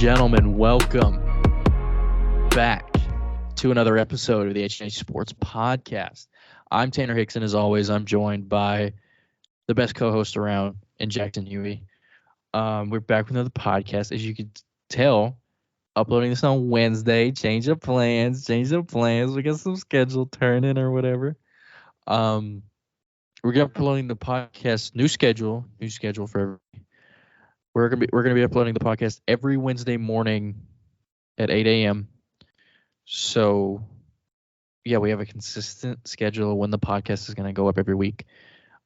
gentlemen, welcome back to another episode of the H+H Sports Podcast. I'm Tanner Hickson. As always, I'm joined by the best co-host around in Jackson Huey. We're back with another podcast. As you can tell, uploading this on Wednesday. Change of plans. We got some schedule turning or whatever. We're gonna be uploading the podcast. New schedule for everybody. We're gonna be uploading the podcast every Wednesday morning at 8 a.m. So, yeah, we have a consistent schedule when the podcast is gonna go up every week.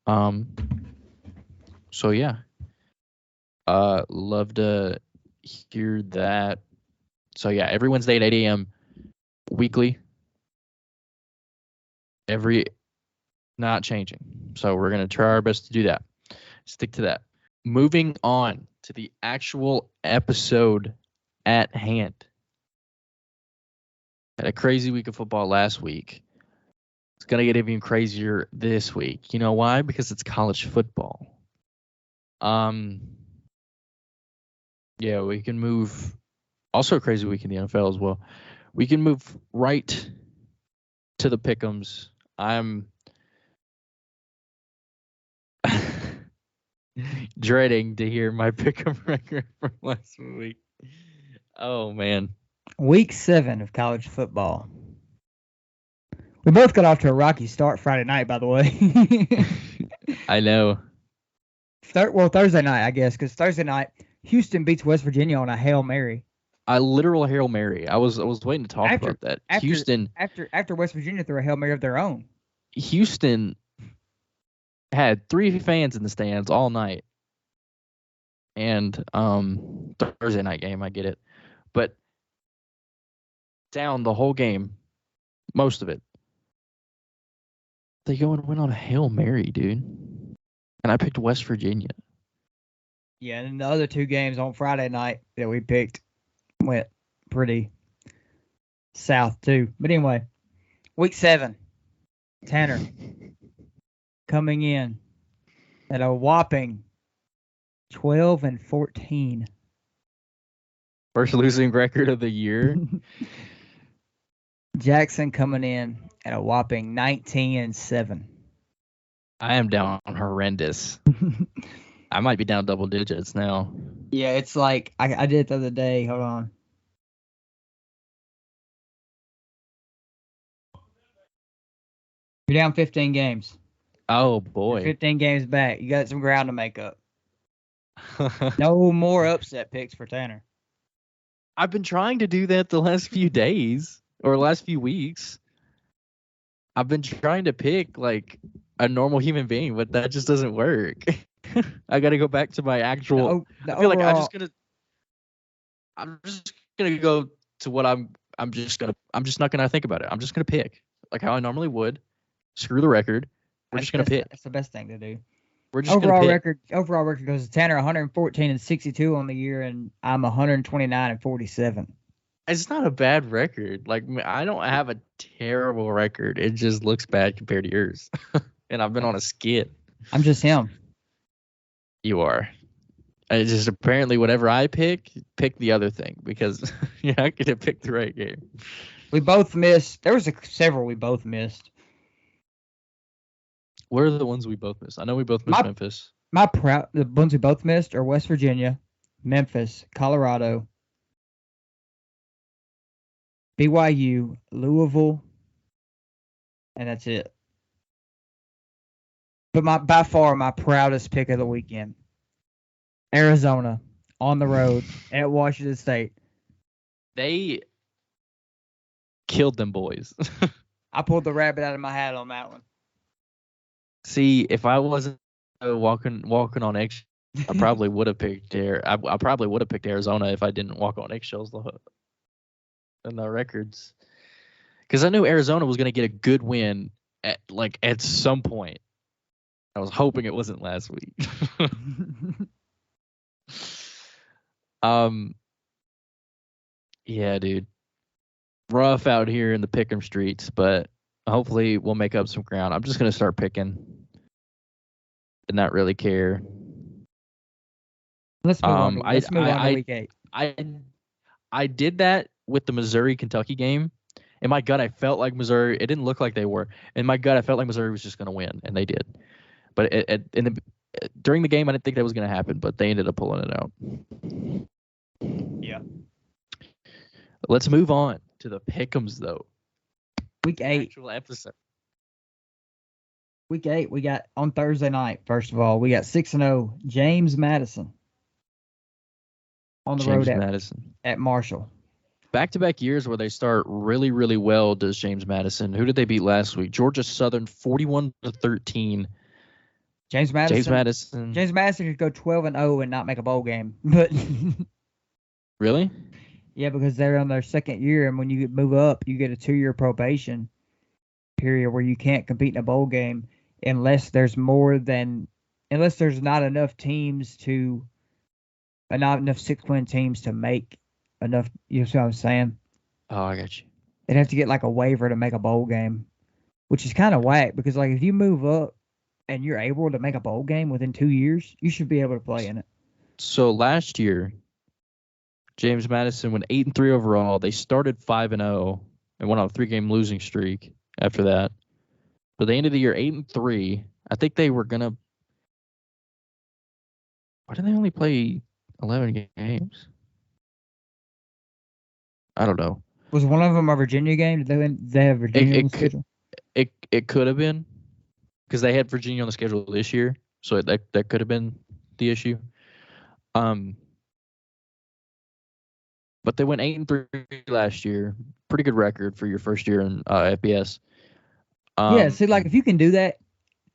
So yeah, love to hear that. So yeah, every Wednesday at 8 a.m. weekly. Not changing. So we're gonna try our best to do that. Stick to that. Moving on to the actual episode at hand. Had a crazy week of football last week. It's going to get even crazier this week. You know why? Because it's college football. Yeah, we can move. Also a crazy week in the NFL as well. We can move right to the pick'ems. I'm dreading to hear my pick'em record from last week. Oh, man. Week 7 of college football. We both got off to a rocky start Friday night, by the way. I know. Thursday night, I guess, because Thursday night, Houston beats West Virginia on a Hail Mary. A literal Hail Mary. I was waiting to talk about that. Houston. After West Virginia threw a Hail Mary of their own. Houston had 3 fans in the stands all night. And Thursday night game, I get it. But down the whole game, most of it, they go and win on a Hail Mary, dude. And I picked West Virginia. Yeah, and the other 2 games on Friday night that we picked went pretty south, too. But anyway, week 7, Tanner coming in at a whopping 12-14. First losing record of the year. Jackson coming in at a whopping 19-7. I am down horrendous. I might be down double digits now. Yeah, it's like I did it the other day. Hold on. You're down 15 games. Oh, boy. You're 15 games back. You got some ground to make up. No more upset picks for Tanner. I've been trying to do that the last few days or last few weeks. I've been trying to pick like a normal human being, but that just doesn't work. I got to go back to my actual. I feel like I'm just gonna go to what I'm just not gonna think about it. I'm just gonna pick like how I normally would. Screw the record. We're just gonna pick. That's the best thing to do. We're just overall record goes to Tanner 114-62 on the year, and I'm 129-47. It's not a bad record. Like, I don't have a terrible record. It just looks bad compared to yours. And I've been on a skid. I'm just him. You are. It's just apparently whatever I pick the other thing because you're not going to pick the right game. We both missed. There was several we both missed. What are the ones we both missed? I know we both missed Memphis. The ones we both missed are West Virginia, Memphis, Colorado, BYU, Louisville, and that's it. But by far my proudest pick of the weekend, Arizona on the road at Washington State. They killed them boys. I pulled the rabbit out of my hat on that one. See, if I wasn't walking on eggshells, I probably would have picked I probably would have picked Arizona if I didn't walk on eggshells in the records. Because I knew Arizona was going to get a good win at some point. I was hoping it wasn't last week. Yeah, dude. Rough out here in the pick'em streets, but hopefully we'll make up some ground. I'm just going to start picking and not really care. Let's move on to week 8. I did that with the Missouri-Kentucky game. In my gut, I felt like Missouri. It didn't look like they were. In my gut, I felt like Missouri was just going to win, and they did. But during the game, I didn't think that was going to happen, but they ended up pulling it out. Yeah. Let's move on to the pick'ems, though. Week 8. Actual episode. Week 8, we got on Thursday night, first of all, we got 6-0, James Madison on the road at Marshall. Back-to-back years where they start really, really well does James Madison. Who did they beat last week? Georgia Southern, 41-13. James Madison could go 12-0 and not make a bowl game. But really? Yeah, because they're on their second year, and when you move up, you get a 2-year probation period where you can't compete in a bowl game unless there's not enough teams not enough 6-win teams to make enough. You know what I'm saying? Oh, I got you. They'd have to get like a waiver to make a bowl game, which is kind of whack because like if you move up and you're able to make a bowl game within 2 years, you should be able to play in it. So last year, James Madison went 8-3 overall. They started 5-0 and went on a 3-game losing streak after that. But they ended the year 8-3. I think they were gonna. Why did they only play 11 games? I don't know. Was one of them a Virginia game? Did they have Virginia on the schedule? It could have been because they had Virginia on the schedule this year, so that could have been the issue. But they went 8-3 last year. Pretty good record for your first year in FBS. Yeah, see, like if you can do that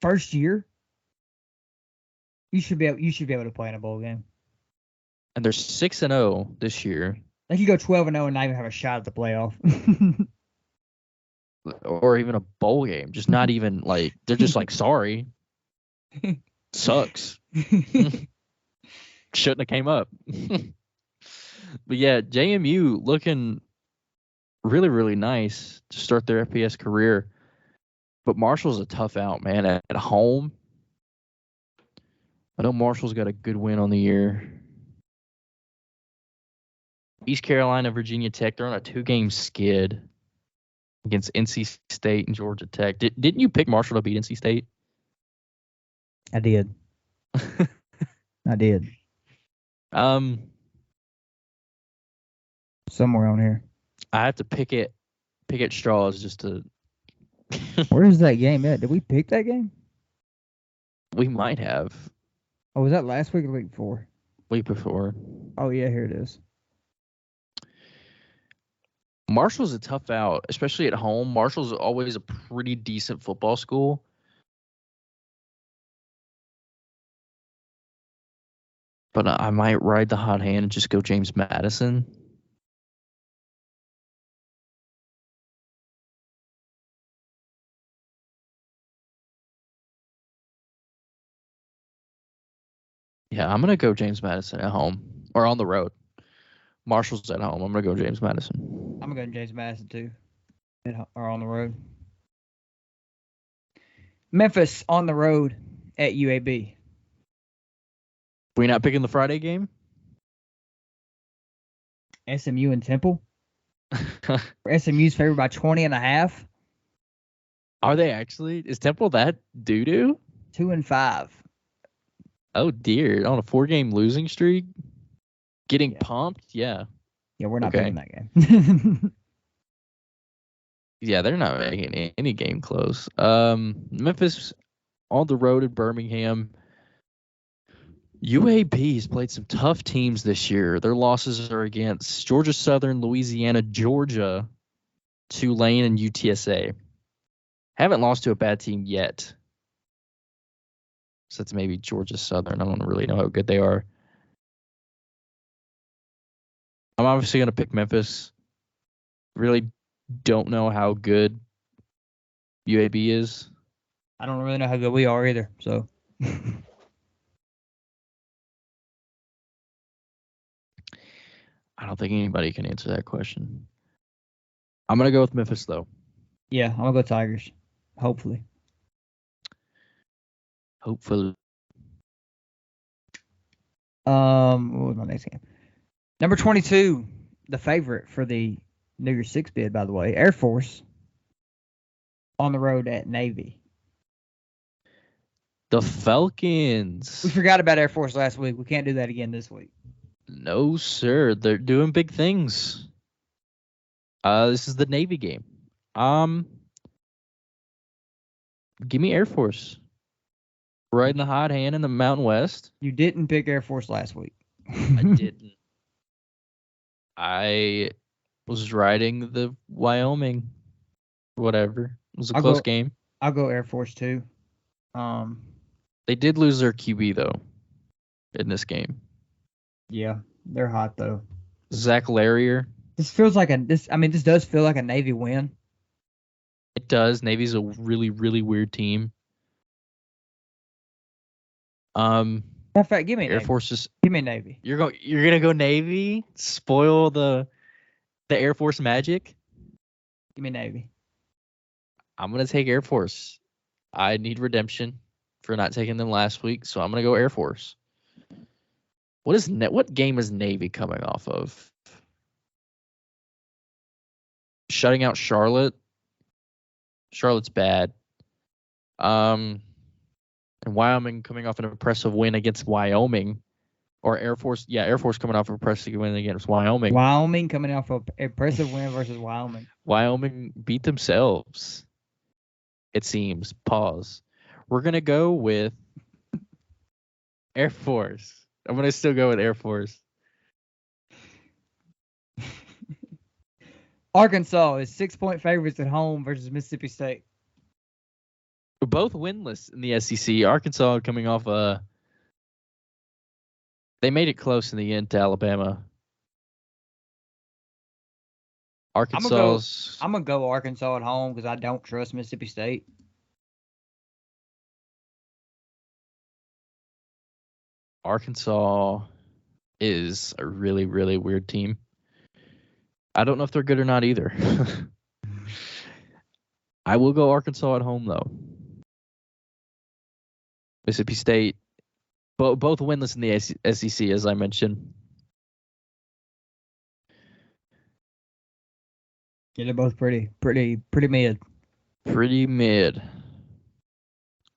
first year, you should be able to play in a bowl game. And they're 6-0 this year. They could go 12-0 and not even have a shot at the playoff. Or even a bowl game. Just not even like they're just like sorry. Sucks. Shouldn't have came up. But yeah, JMU looking really, really nice to start their FBS career. But Marshall's a tough out, man. At home, I know Marshall's got a good win on the year. East Carolina, Virginia Tech, they're on a 2-game skid against NC State and Georgia Tech. Didn't you pick Marshall to beat NC State? I did. I did. Somewhere on here. I have to pick at straws just to. Where is that game at? Did we pick that game? We might have. Oh, was that last week or the week before? Week before. Oh, yeah, here it is. Marshall's a tough out, especially at home. Marshall's always a pretty decent football school. But I might ride the hot hand and just go James Madison. Yeah, I'm going to go James Madison at home or on the road. Marshall's at home. I'm going to go James Madison. I'm going to go James Madison too. Or on the road. Memphis on the road at UAB. We not picking the Friday game? SMU and Temple. SMU's favored by 20.5. Are they actually? Is Temple that doo-doo? 2-5. Oh, dear. On a 4-game losing streak? Getting pumped? Yeah. Yeah, we're not picking that game. Yeah, they're not making any game close. Memphis on the road at Birmingham. UAB has played some tough teams this year. Their losses are against Georgia Southern, Louisiana, Georgia, Tulane, and UTSA. Haven't lost to a bad team yet. So it's maybe Georgia Southern. I don't really know how good they are. I'm obviously going to pick Memphis. Really don't know how good UAB is. I don't really know how good we are either. So I don't think anybody can answer that question. I'm going to go with Memphis, though. Yeah, I'm going to go Tigers. Hopefully. What was my next game? Number 22, the favorite for the New Year's Six bid, by the way, Air Force on the road at Navy. The Falcons. We forgot about Air Force last week. We can't do that again this week. No, sir. They're doing big things. This is the Navy game. Give me Air Force. Riding the hot hand in the Mountain West. You didn't pick Air Force last week. I didn't. I was riding the Wyoming. Whatever. It was a close game. I'll go Air Force too. They did lose their QB though in this game. Yeah, they're hot though. Zach Larrier. This does feel like a Navy win. It does. Navy's a really, really weird team. In fact, give me Air Navy. Force. Give me Navy. You're gonna go Navy? Spoil the Air Force magic? Give me Navy. I'm gonna take Air Force. I need redemption for not taking them last week, so I'm gonna go Air Force. What game is Navy coming off of? Shutting out Charlotte. Charlotte's bad. And Wyoming coming off an impressive win against Wyoming. Or Air Force. Yeah, Air Force coming off an impressive win against Wyoming. Wyoming coming off an impressive win versus Wyoming. Wyoming beat themselves, it seems. Pause. We're going to go with Air Force. I'm going to still go with Air Force. Arkansas is 6-point favorites at home versus Mississippi State. Both winless in the SEC. Arkansas coming off they made it close in the end to Alabama. Arkansas. I'm gonna go Arkansas at home because I don't trust Mississippi State. Arkansas is a really, really weird team. I don't know if they're good or not either. I will go Arkansas at home, though. Mississippi State, both winless in the SEC, as I mentioned. Yeah, they're both pretty mid. Pretty mid,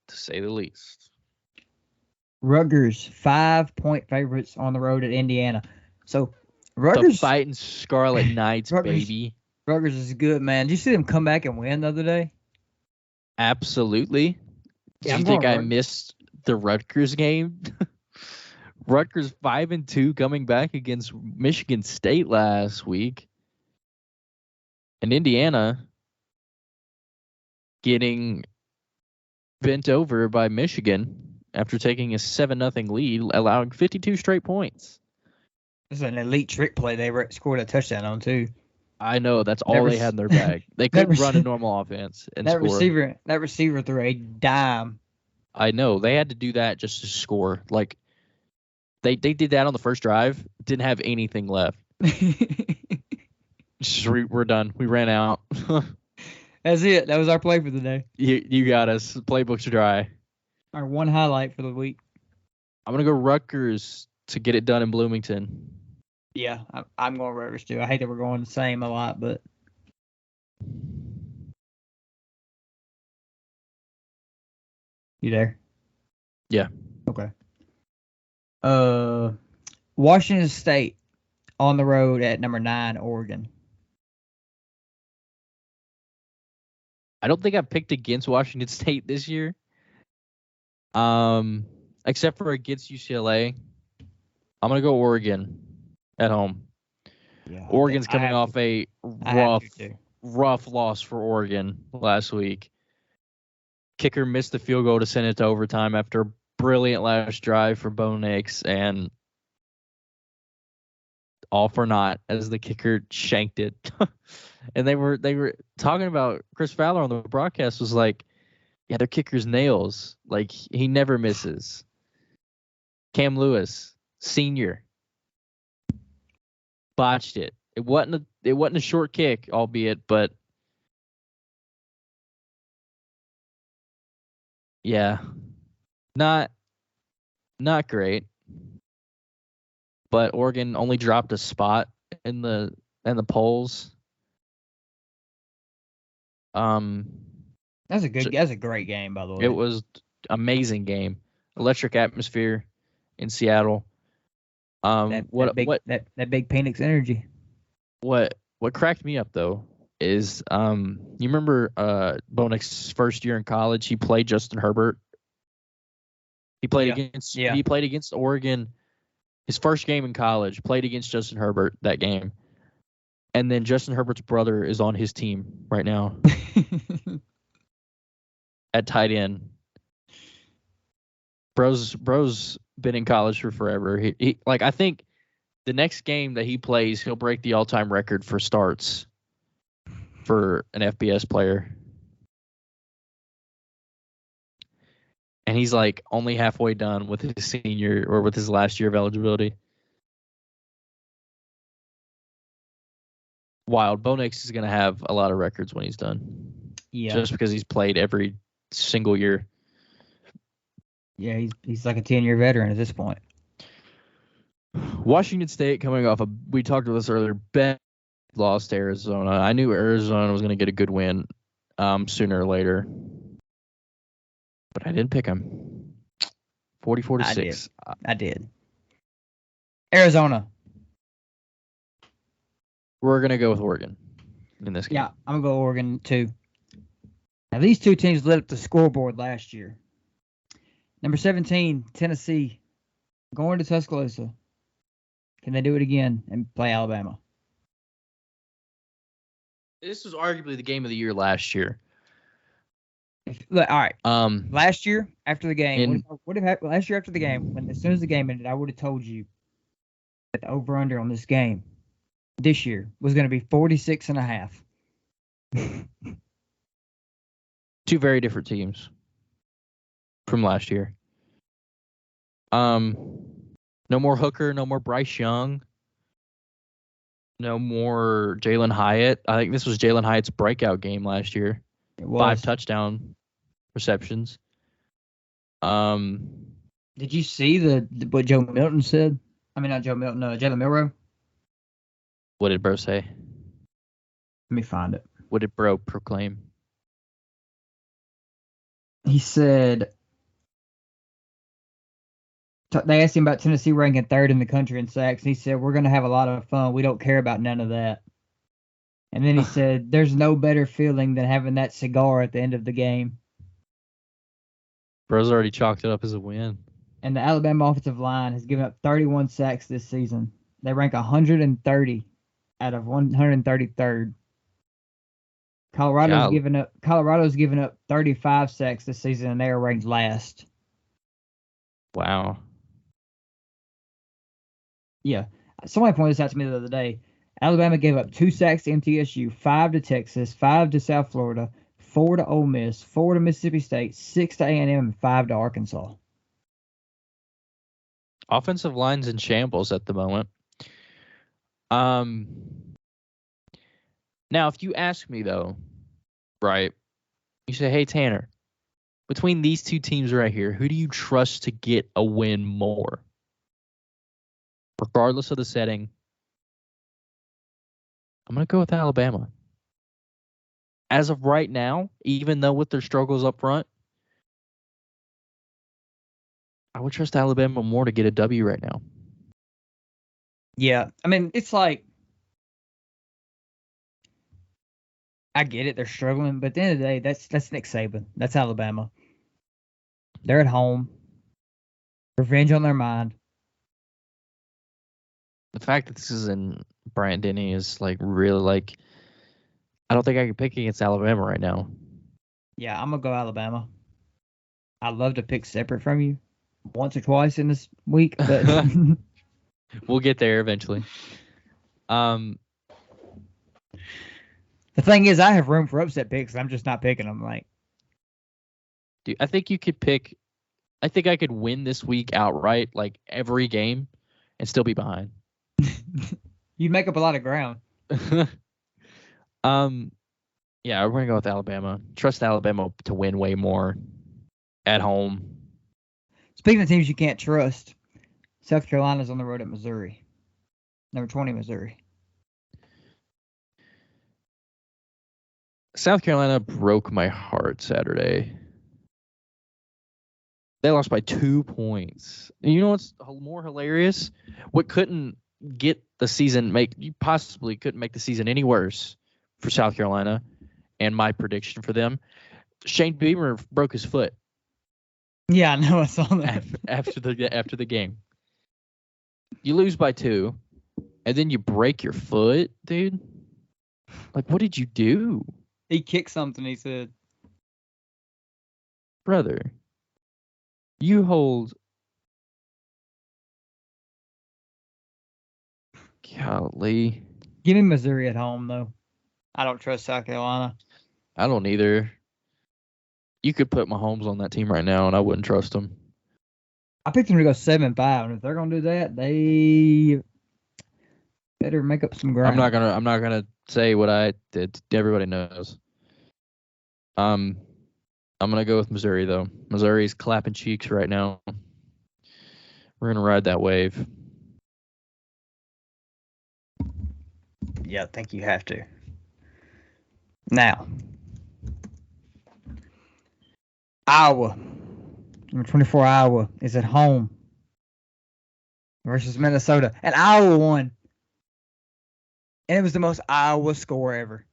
to say the least. Rutgers, 5-point favorites on the road at Indiana. So Rutgers, the fighting Scarlet Knights, baby. Rutgers is good, man. Did you see them come back and win the other day? Absolutely. Yeah, Do you think I missed the Rutgers game? Rutgers 5-2 coming back against Michigan State last week. And Indiana getting bent over by Michigan after taking a 7-0 lead, allowing 52 straight points. This is an elite trick play they scored a touchdown on, too. I know. That's all they had in their bag. They couldn't run a normal offense and score. That receiver threw a dime. I know. They had to do that just to score. Like, they did that on the first drive. Didn't have anything left. We're done. We ran out. That's it. That was our play for the day. You got us. The playbook's dry. Our one highlight for the week. I'm going to go Rutgers to get it done in Bloomington. Yeah, I'm going Rutgers too. I hate that we're going the same a lot, but. You there? Yeah. Okay. Washington State on the road at number 9, Oregon. I don't think I picked against Washington State this year. Except for against UCLA. I'm going to go Oregon at home. Yeah, Oregon's coming off a rough loss for Oregon last week. Kicker missed the field goal to send it to overtime after a brilliant last drive for Bo Nix, and all for naught as the kicker shanked it. And they were talking about Chris Fowler on the broadcast was like, yeah, their kicker's nails. Like, he never misses. Cam Lewis, senior, botched it. It wasn't a short kick, albeit, but yeah, not great. But Oregon only dropped a spot in the and the polls. That's a great game, by the way. It was amazing game. Electric atmosphere in Seattle. That big Phoenix energy. What cracked me up though is you remember Bo Nix's first year in college, he played Justin Herbert. He played against Oregon. His first game in college, played against Justin Herbert that game. And then Justin Herbert's brother is on his team right now at tight end. Bro's been in college for forever. He I think the next game that he plays, he'll break the all-time record for starts for an FBS player. And he's like only halfway done with his senior or with his last year of eligibility. Wild. Bo Nix is going to have a lot of records when he's done. Yeah. Just because he's played every single year. Yeah, he's like a 10-year veteran at this point. Washington State coming off we talked about this earlier, lost to Arizona. I knew Arizona was going to get a good win sooner or later. But I didn't pick them. 44-6. I did. Arizona. We're going to go with Oregon in this game. Yeah, I'm going to go Oregon too. Now, these two teams lit up the scoreboard last year. Number 17, Tennessee, going to Tuscaloosa. Can they do it again and play Alabama? This was arguably the game of the year last year. Look, all right. Last year after the game, what if happened last year after the game? As soon as the game ended, I would have told you that the over/under on this game this year was going to be 46.5. Two very different teams from last year. No more Hooker, no more Bryce Young, no more Jalen Hyatt. I think this was Jalen Hyatt's breakout game last year. 5 touchdown receptions. Did you see what Joe Milton said? I mean, not Joe Milton, Jalen Milroe. What did Bro say? Let me find it. What did Bro proclaim? He said, they asked him about Tennessee ranking 3rd in the country in sacks. And he said, we're going to have a lot of fun. We don't care about none of that. And then he said, there's no better feeling than having that cigar at the end of the game. Bro's already chalked it up as a win. And the Alabama offensive line has given up 31 sacks this season. They rank 130 out of 133rd. Colorado's given up 35 sacks this season, and they are ranked last. Wow. Yeah. Somebody pointed this out to me the other day. Alabama gave up 2 sacks to MTSU, 5 to Texas, 5 to South Florida, 4 to Ole Miss, 4 to Mississippi State, 6 to A&M, and 5 to Arkansas. Offensive line's in shambles at the moment. Now, if you ask me, though, right, you say, hey, Tanner, between these two teams right here, who do you trust to get a win more? Regardless of the setting, I'm going to go with Alabama. As of right now, even though with their struggles up front, I would trust Alabama more to get a W right now. Yeah, I mean, it's like, I get it, they're struggling, but at the end of the day, that's Nick Saban. That's Alabama. They're at home. Revenge on their mind. The fact that this is in Bryant-Denny is really I don't think I can pick against Alabama right now. Yeah, I'm gonna go Alabama. I'd love to pick separate from you once or twice in this week, but we'll get there eventually. The thing is, I have room for upset picks. I'm just not picking them. Dude, I think you could pick. I think I could win this week outright, every game, and still be behind. You'd make up a lot of ground. Yeah, we're gonna go with Alabama. Trust Alabama to win way more at home. Speaking of teams you can't trust, South Carolina's on the road at Missouri. Number 20, Missouri. South Carolina broke my heart Saturday. They lost by 2 points. And you know what's more hilarious? What couldn't get the season you possibly couldn't make the season any worse for South Carolina, and my prediction for them. Shane Beamer broke his foot. Yeah, I know. I saw that after the game. You lose by 2, and then you break your foot, dude. Like, what did you do? He kicked something. He said, "Brother, you hold." Golly. Give me Missouri at home, though. I don't trust South Carolina. I don't either. You could put Mahomes on that team right now, and I wouldn't trust him. I picked them to go 7-5, and if they're gonna do that, they better make up some ground. I'm not gonna say what I did. Everybody knows. I'm gonna go with Missouri though. Missouri's clapping cheeks right now. We're gonna ride that wave. Yeah, I think you have to. Now, Iowa. Number 24 Iowa is at home versus Minnesota. And Iowa won. And it was the most Iowa score ever.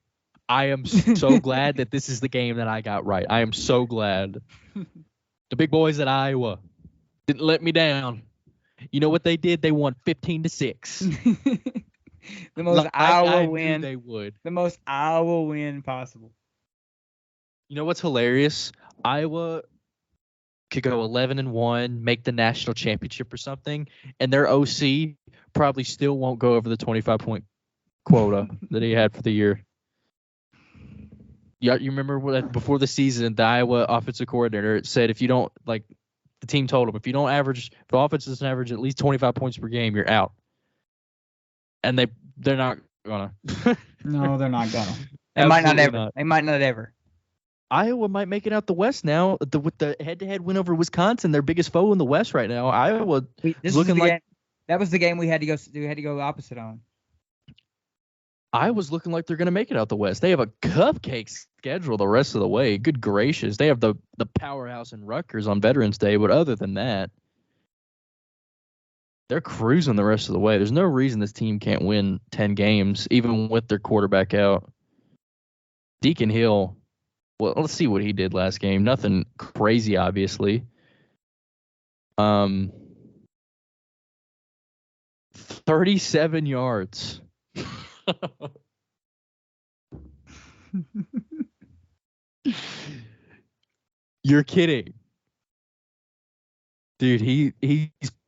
I am so glad that this is the game that I got right. I am so glad. The big boys at Iowa didn't let me down. You know what they did? They won 15-6. The most Iowa win. They would. The most Iowa win possible. You know what's hilarious? Iowa could go 11-1, make the national championship or something, and their OC probably still won't go over the 25-point quota that he had for the year. Yeah, you remember before the season, the Iowa offensive coordinator said if you don't, like, the team told him, if the offense doesn't average at least 25 points per game, you're out. And they're not gonna. No, they're not gonna. They might not ever. They might not ever. Iowa might make it out the West now. With the head-to-head win over Wisconsin, their biggest foe in the West right now. Iowa looking like that was the game we had to go. We had to go opposite on. Iowa's looking like they're going to make it out the West. They have a cupcake schedule the rest of the way. Good gracious. They have the powerhouse in Rutgers on Veterans Day, but other than that, they're cruising the rest of the way. There's no reason this team can't win 10 games, even with their quarterback out. Deacon Hill, well, let's see what he did last game. Nothing crazy, obviously. 37 yards. You're kidding. Dude, he's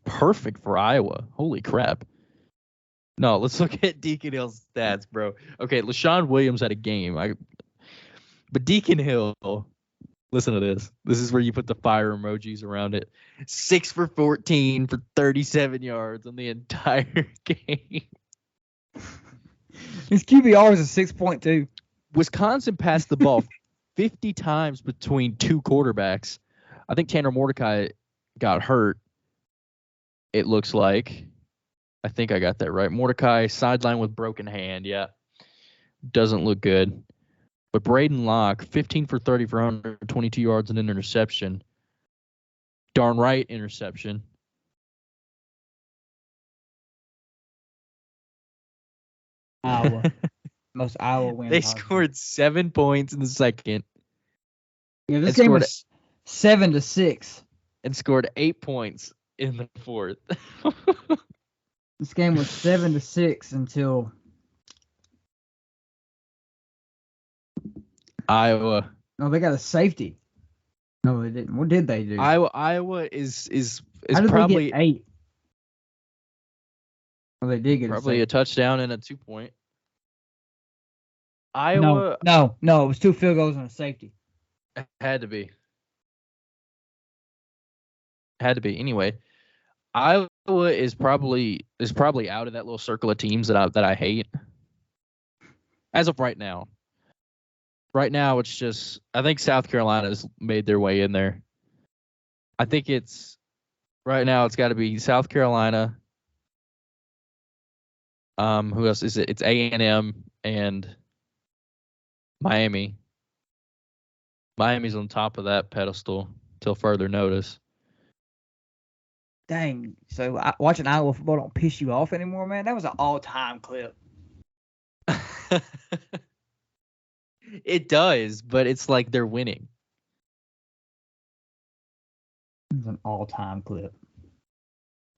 perfect for Iowa. Holy crap. No, let's look at Deacon Hill's stats, bro. Okay, LaShawn Williams had a game. But Deacon Hill, listen to this. This is where you put the fire emojis around it. 6 for 14 for 37 yards on the entire game. His QBR is a 6.2. Wisconsin passed the ball 50 times between two quarterbacks. I think Tanner Mordecai got hurt, it looks like. I think I got that right. Mordecai sidelined with broken hand. Yeah. Doesn't look good. But Braden Locke, 15 for 30 for 122 yards and an interception. Darn right interception. Iowa. Most Iowa win. They scored 7 points in the second. Yeah, this game was 7-6. And scored 8 points in the fourth. This game was 7-6 until Iowa. No, they got a safety. No, they didn't. What did they do? Iowa is How did probably they get 8. Well, they did get probably a touchdown and a 2-point. Iowa. No, it was 2 field goals and a safety. Had to be. Anyway, Iowa is probably out of that little circle of teams that I hate. As of right now. Right now, it's just I think South Carolina's made their way in there. I think right now it's got to be South Carolina. Who else is it? It's A&M and Miami. Miami's on top of that pedestal till further notice. Dang. So watching Iowa football don't piss you off anymore, man? That was an all-time clip. It does, but it's like they're winning. It's an all-time clip.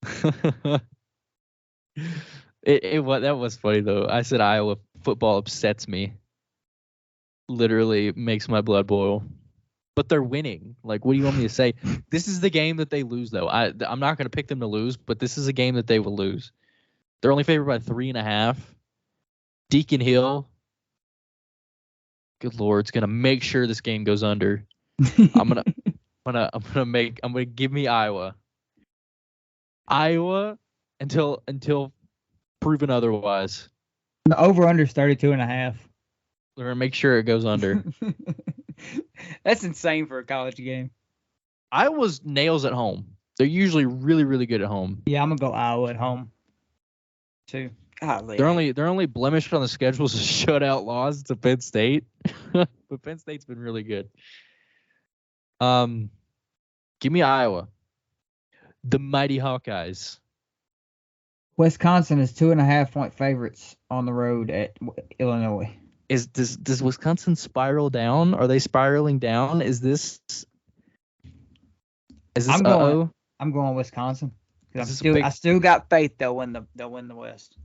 That was funny though. I said Iowa football upsets me. Literally makes my blood boil. But they're winning. Like, what do you want me to say? This is the game that they lose though. I'm not going to pick them to lose, but this is a game that they will lose. They're only favored by 3.5. Deacon Hill. Good Lord, it's going to make sure this game goes under. I'm gonna give me Iowa. Iowa until proven otherwise. The over-under is 32.5. We're gonna make sure it goes under. That's insane for a college game. Iowa's nails at home. They're usually really, really good at home. Yeah, I'm gonna go Iowa at home too. Golly. They're only blemished on the schedule is shutout loss to Penn State, but Penn State's been really good. Give me Iowa. The mighty Hawkeyes. Wisconsin is 2.5-point favorites on the road at Illinois. Does Wisconsin spiral down? Are they spiraling down? Is this? I'm going Wisconsin. I still got faith they'll win the West.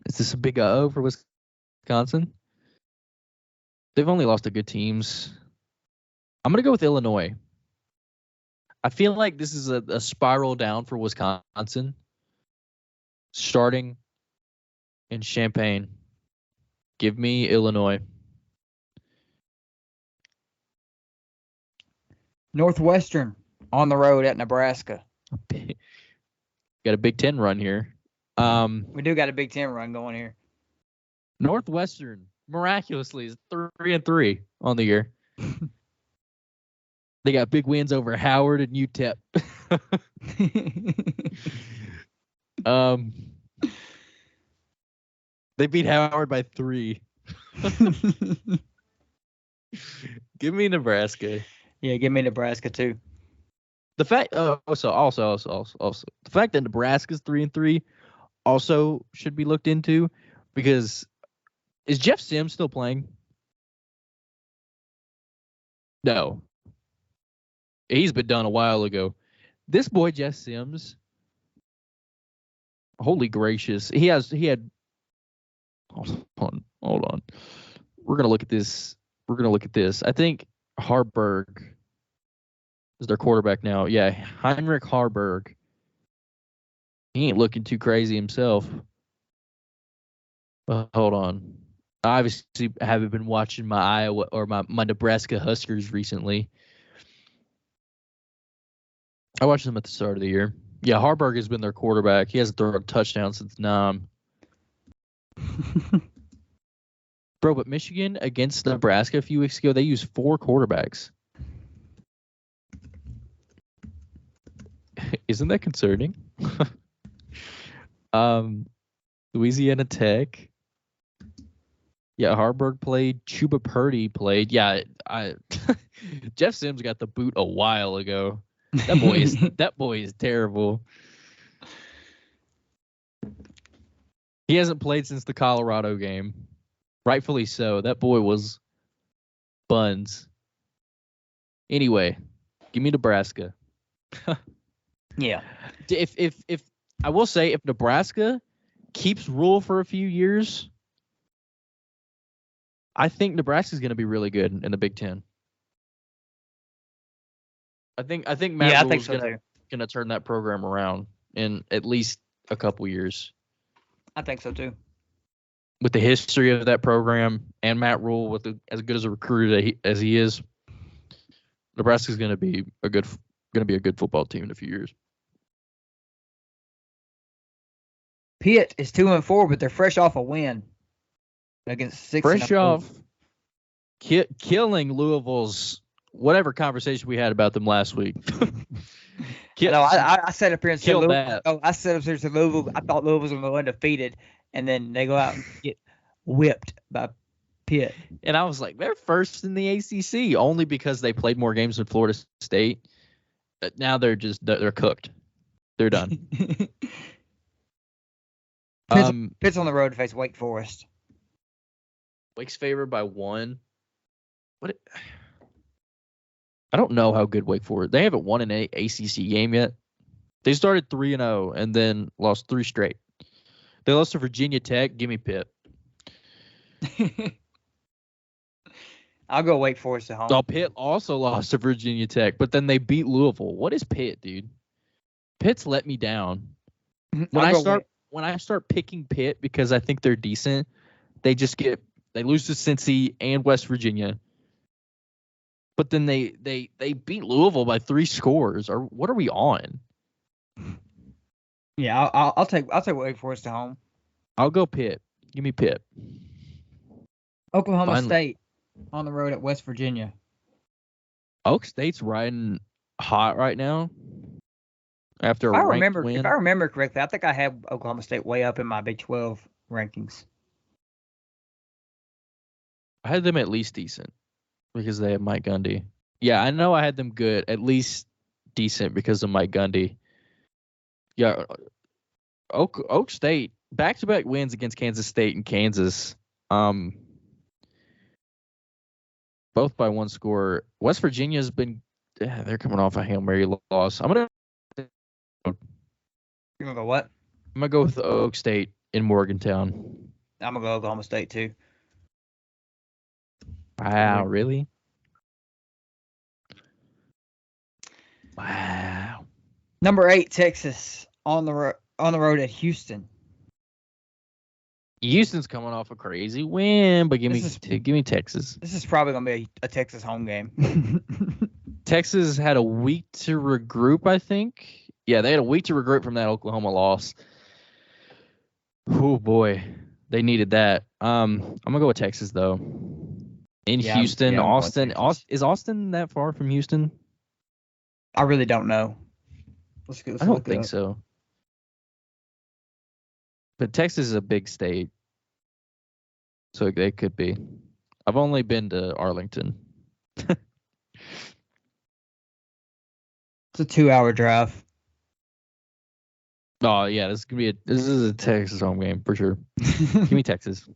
Is this a big uh-oh for Wisconsin? They've only lost to good teams. I'm gonna go with Illinois. I feel like this is a spiral down for Wisconsin. Starting in Champaign. Give me Illinois. Northwestern on the road at Nebraska. Got a Big Ten run here. We do got a Big Ten run going here. Northwestern miraculously is 3-3 on the year. They got big wins over Howard and UTEP. They beat Howard by 3. Give me Nebraska. Yeah, give me Nebraska too. The fact, also, the fact that Nebraska's 3-3 also should be looked into because is Jeff Sims still playing? No, he's been done a while ago. This boy Jeff Sims, holy gracious, he had. Hold on. We're gonna look at this. I think Harburg is their quarterback now. Yeah, Heinrich Harburg. He ain't looking too crazy himself. Hold on. I obviously haven't been watching my Iowa or my Nebraska Huskers recently. I watched them at the start of the year. Yeah, Harburg has been their quarterback. He hasn't thrown a touchdown since Nam. Bro, but Michigan against Nebraska a few weeks ago, they used 4 quarterbacks. Isn't that concerning? Louisiana Tech. Yeah, Harburg played. Chuba Purdy played. Yeah, Jeff Sims got the boot a while ago. That boy is terrible. He hasn't played since the Colorado game. Rightfully so. That boy was buns. Anyway, give me Nebraska. Yeah. If I will say, if Nebraska keeps Rule for a few years, I think Nebraska's going to be really good in the Big Ten. I think Matt Rule's going to turn that program around in at least a couple years. I think so too. With the history of that program and Matt Rule, as good as a recruiter as he is, Nebraska's going to be a good football team in a few years. Pitt is 2-4, but they're fresh off a win against 6. Fresh off killing Louisville's whatever conversation we had about them last week. I said up here and said Louisville. I said up here and said Louisville. I thought Louisville was going to go undefeated, and then they go out and get whipped by Pitt. And I was like, they're first in the ACC only because they played more games than Florida State. But now they're cooked. They're done. Pitt's on the road to face Wake Forest. Wake's favored by 1. I don't know how good Wake Forest. They haven't won an ACC game yet. They started 3-0 and then lost 3 straight. They lost to Virginia Tech. Give me Pitt. I'll go Wake Forest at home. Oh, Pitt also lost to Virginia Tech, but then they beat Louisville. What is Pitt, dude? Pitt's let me down. When I start picking Pitt because I think they're decent, they lose to Cincy and West Virginia. But then they beat Louisville by 3 scores. Or what are we on? Yeah, I'll take Wake Forest at home. I'll go Pitt. Give me Pitt. Oklahoma State on the road at West Virginia. Oak State's riding hot right now. After if I remember correctly, I think I had Oklahoma State way up in my Big 12 rankings. I had them at least decent because they have Mike Gundy. Yeah, I know I had them good, at least decent because of Mike Gundy. Yeah, Oak State, back-to-back wins against Kansas State and Kansas. Both by 1 score. West Virginia's been they're coming off a Hail Mary loss. You're gonna go what? I'm gonna go with Oak State in Morgantown. I'm gonna go Oklahoma State too. Wow, really? Wow. Number 8, Texas on the road at Houston. Houston's coming off a crazy win, but give me Texas. This is probably gonna be a Texas home game. Texas had a week to regroup, I think. Yeah, they had a week to regroup from that Oklahoma loss. Oh boy, they needed that. I'm gonna go with Texas though. In Houston, Austin. Is Austin that far from Houston? I really don't know. I don't think so. But Texas is a big state, so they could be. I've only been to Arlington. It's a 2-hour drive. Oh yeah, this is a Texas home game for sure. Give me Texas.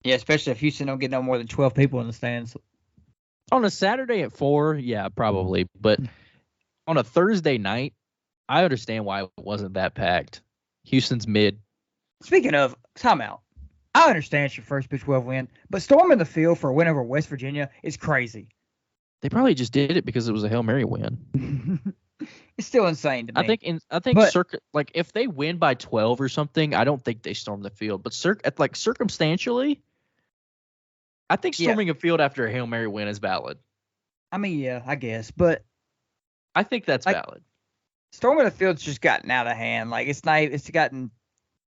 Yeah, especially if Houston don't get no more than 12 people in the stands. On a Saturday at 4, yeah, probably. But on a Thursday night, I understand why it wasn't that packed. Houston's mid. Speaking of, timeout. I understand it's your first Big 12 win, but storming the field for a win over West Virginia is crazy. They probably just did it because it was a Hail Mary win. It's still insane to me. I think if they win by 12 or something, I don't think they storm the field. But circumstantially, I think storming a field after a Hail Mary win is valid. I mean, yeah, I guess, but I think that's valid. Storming the field's just gotten out of hand. Like it's gotten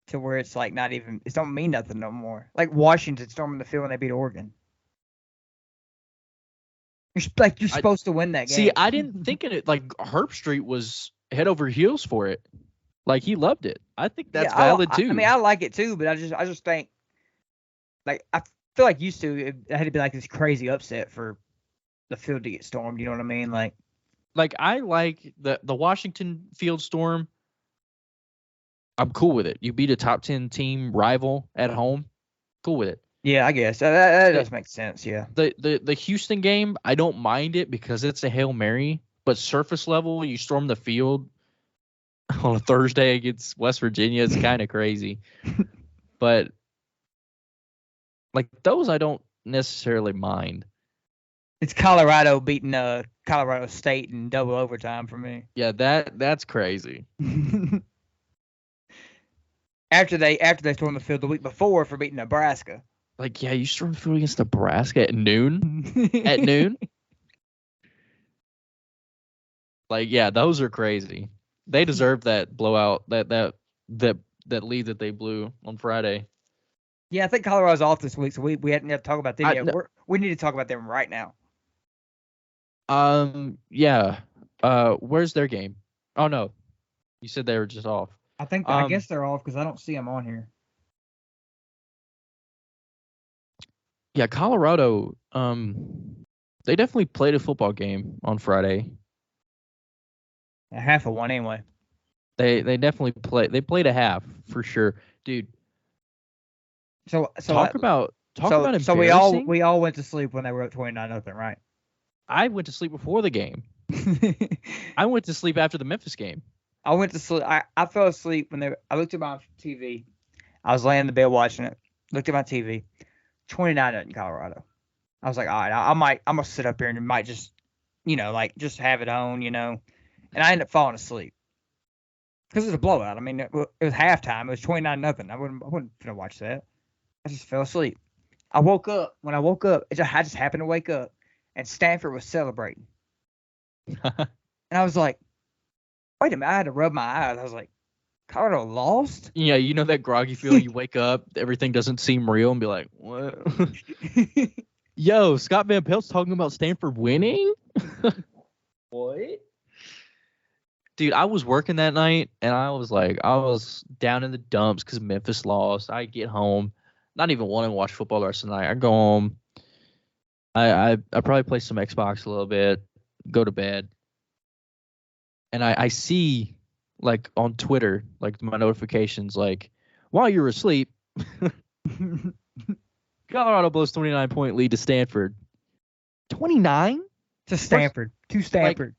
to where it's like not even it don't mean nothing no more. Like Washington storming the field when they beat Oregon. You're supposed to win that game. See, I didn't think it. Like Herb Street was head over heels for it. Like he loved it. I think that's valid too. I mean, I like it too, but I just think, like I feel like used to it had to be like this crazy upset for the field to get stormed. You know what I mean? Like I like the Washington field storm. I'm cool with it. You beat a top 10 team rival at home. Cool with it. Yeah, I guess that does make sense. Yeah. The Houston game, I don't mind it because it's a Hail Mary, but surface level, you storm the field on a Thursday against West Virginia. It's kind of crazy, but like those, I don't necessarily mind. It's Colorado beating Colorado State in double overtime for me. Yeah, that's crazy. After they stormed the field the week before for beating Nebraska. Like, yeah, you stormed the field against Nebraska at noon. At noon. Like, yeah, those are crazy. They deserve that blowout, that lead that they blew on Friday. Yeah, I think Colorado's off this week, so we hadn't have to talk about them yet. We need to talk about them right now. Yeah. Where's their game? Oh no, you said they were just off. I guess they're off because I don't see them on here. Yeah, Colorado, they definitely played a football game on Friday. A half of one anyway. They definitely played a half for sure. Dude, talk about embarrassing. So we all went to sleep when they were up 29-0, right? I went to sleep before the game. I went to sleep after the Memphis game. I went to sleep. I fell asleep when I looked at my TV. I was laying in the bed watching it. Looked at my TV. 29-0 in Colorado. I was like, all right, I'm gonna sit up here and it might just, just have it on, And I ended up falling asleep because it was a blowout. I mean, it was halftime. It was 29-0. I wouldn't gonna watch that. I just fell asleep. I woke up. When I woke up, I just happened to wake up, and Stanford was celebrating. And I was like, wait a minute. I had to rub my eyes. I was like, Colorado lost? Yeah, you know that groggy feeling. You wake up, everything doesn't seem real, and be like, what? Yo, Scott Van Pelt's talking about Stanford winning? What? Dude, I was working that night, and I was down in the dumps because Memphis lost. I get home, not even wanting to watch football the rest of the night. I go home. I probably play some Xbox a little bit, go to bed. And I see, like, on Twitter, like, my notifications, like, while you're asleep, Colorado blows 29-point lead to Stanford. 29? To Stanford. To Stanford. Like,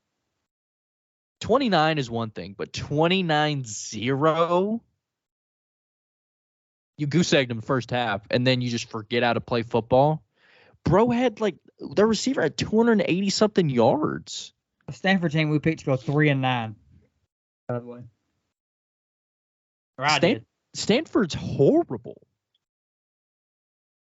29 is one thing, but 29-0? You goose-egged them first half, and then you just forget how to play football. Bro had, like, their receiver had 280-something yards. The Stanford team we picked to go 3-9. By the way. Stanford's horrible.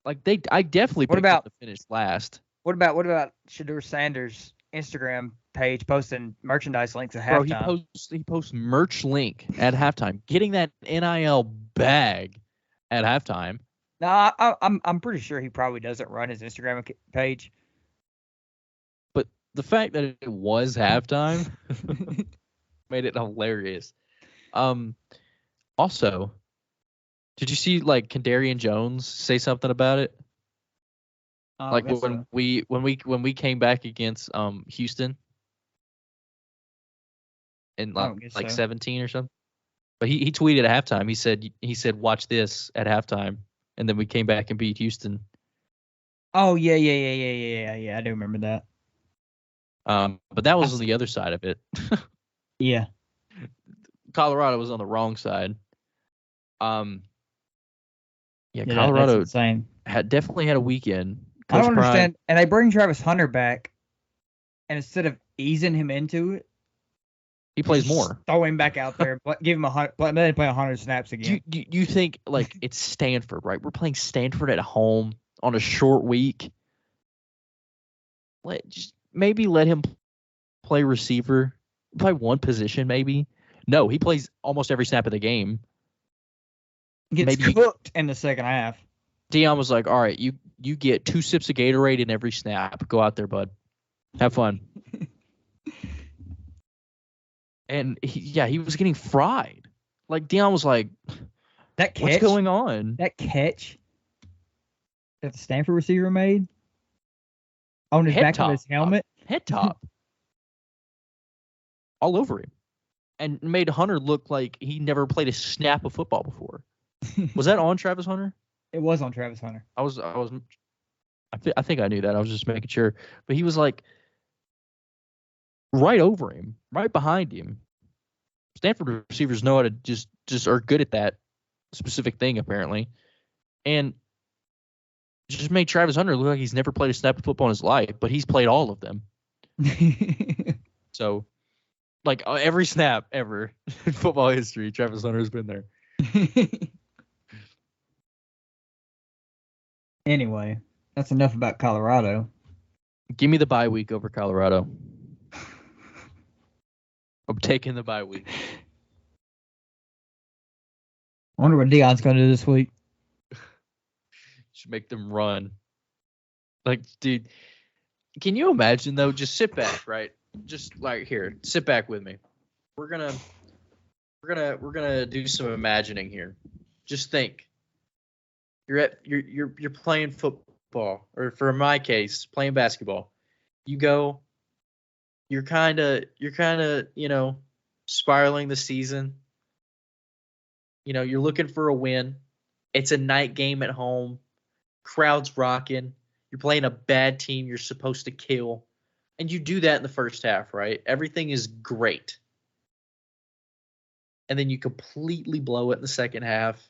Like, I definitely picked them to finish last. What about Shedeur Sanders' Instagram page posting merchandise links at halftime? Bro, he posts merch link at halftime. Getting that NIL bag at halftime. No, I'm pretty sure he probably doesn't run his Instagram page. But the fact that it was halftime made it hilarious. Also, did you see like Kadarian Jones say something about it? Like when we came back against Houston in like 17 or something. But he tweeted at halftime. He said watch this at halftime, and then we came back and beat Houston. Oh yeah. I do remember that. But that was on the other side of it. Yeah. Colorado was on the wrong side. Colorado definitely had a weekend. I don't understand. And they bring Travis Hunter back, and instead of easing him into it, he plays more. Throw him back out there, give him let him play 100 snaps again. You think like it's Stanford, right? We're playing Stanford at home on a short week. Maybe let him play receiver, play one position, maybe. No, he plays almost every snap of the game. Gets cooked in the second half. Deion was like, all right, you get 2 sips of Gatorade in every snap. Go out there, bud. Have fun. And he was getting fried. Like Deion was like, that catch, what's going on? That catch that the Stanford receiver made on his back of his helmet. Head top. All over him. And made Hunter look like he never played a snap of football before. Was that on Travis Hunter? It was on Travis Hunter. I think I knew that. I was just making sure. But he was like right over him, right behind him. Stanford receivers know how to just are good at that specific thing, apparently. And just made Travis Hunter look like he's never played a snap of football in his life, but he's played all of them. So, like, every snap ever in football history, Travis Hunter has been there. Anyway, that's enough about Colorado. Give me the bye week over Colorado. I'm taking the bye week. I wonder what Deion's going to do this week. Should make them run. Like, dude, can you imagine though? Just sit back, right? Just like here, sit back with me. We're gonna do some imagining here. Just think. You're playing football, or for my case, playing basketball, you go, you're kind of, spiraling the season. You're looking for a win. It's a night game at home. Crowd's rocking. You're playing a bad team you're supposed to kill. And you do that in the first half, right? Everything is great. And then you completely blow it in the second half.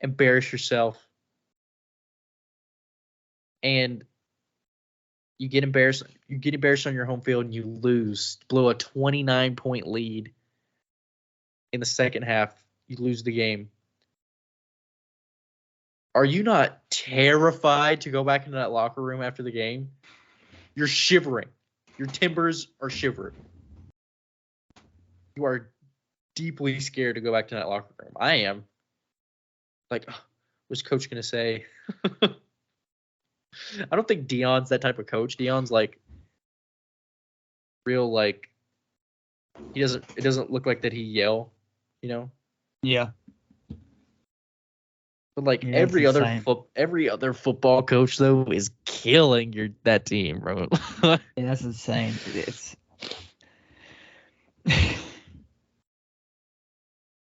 Embarrass yourself. And you get embarrassed. You get embarrassed on your home field and you lose. Blow a 29-point lead in the second half. You lose the game. Are you not terrified to go back into that locker room after the game? You're shivering. Your timbers are shivering. You are deeply scared to go back to that locker room. I am. Like, what's coach going to say? I don't think Deion's that type of coach. Deion's like real, like, it doesn't look like that he yell, Yeah. But like Yeah, every that's other football coach though is killing that team, bro. Yeah, that's insane. It's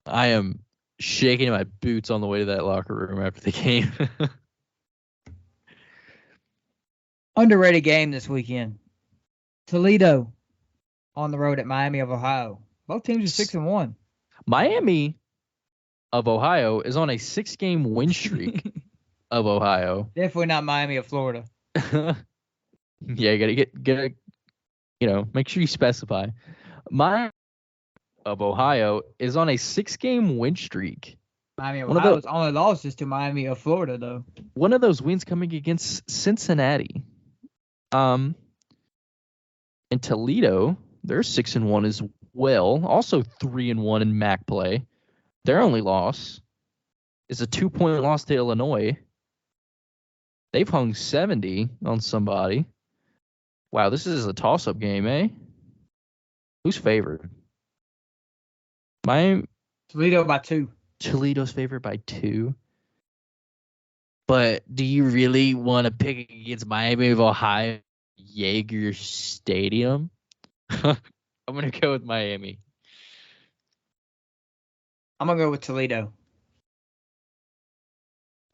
I am shaking my boots on the way to that locker room after the game. underrated game this weekend. Toledo on the road at Miami of Ohio. Both teams are 6-1. Miami of Ohio is on a 6-game win streak of Ohio. Definitely not Miami of Florida. Yeah, you gotta make sure you specify. Miami of Ohio is on a 6-game win streak. Miami of Ohio's only loss is to Miami of Florida, though. One of those wins coming against Cincinnati. And Toledo, they're 6-1 as well. Also 3-1 in MAC play. Their only loss is a 2-point loss to Illinois. They've hung 70 on somebody. Wow, this is a toss-up game, eh? Who's favored? Toledo by 2. Toledo's favored by 2. But do you really want to pick against Miami of Ohio, Yager Stadium? I'm going to go with Miami. I'm going to go with Toledo.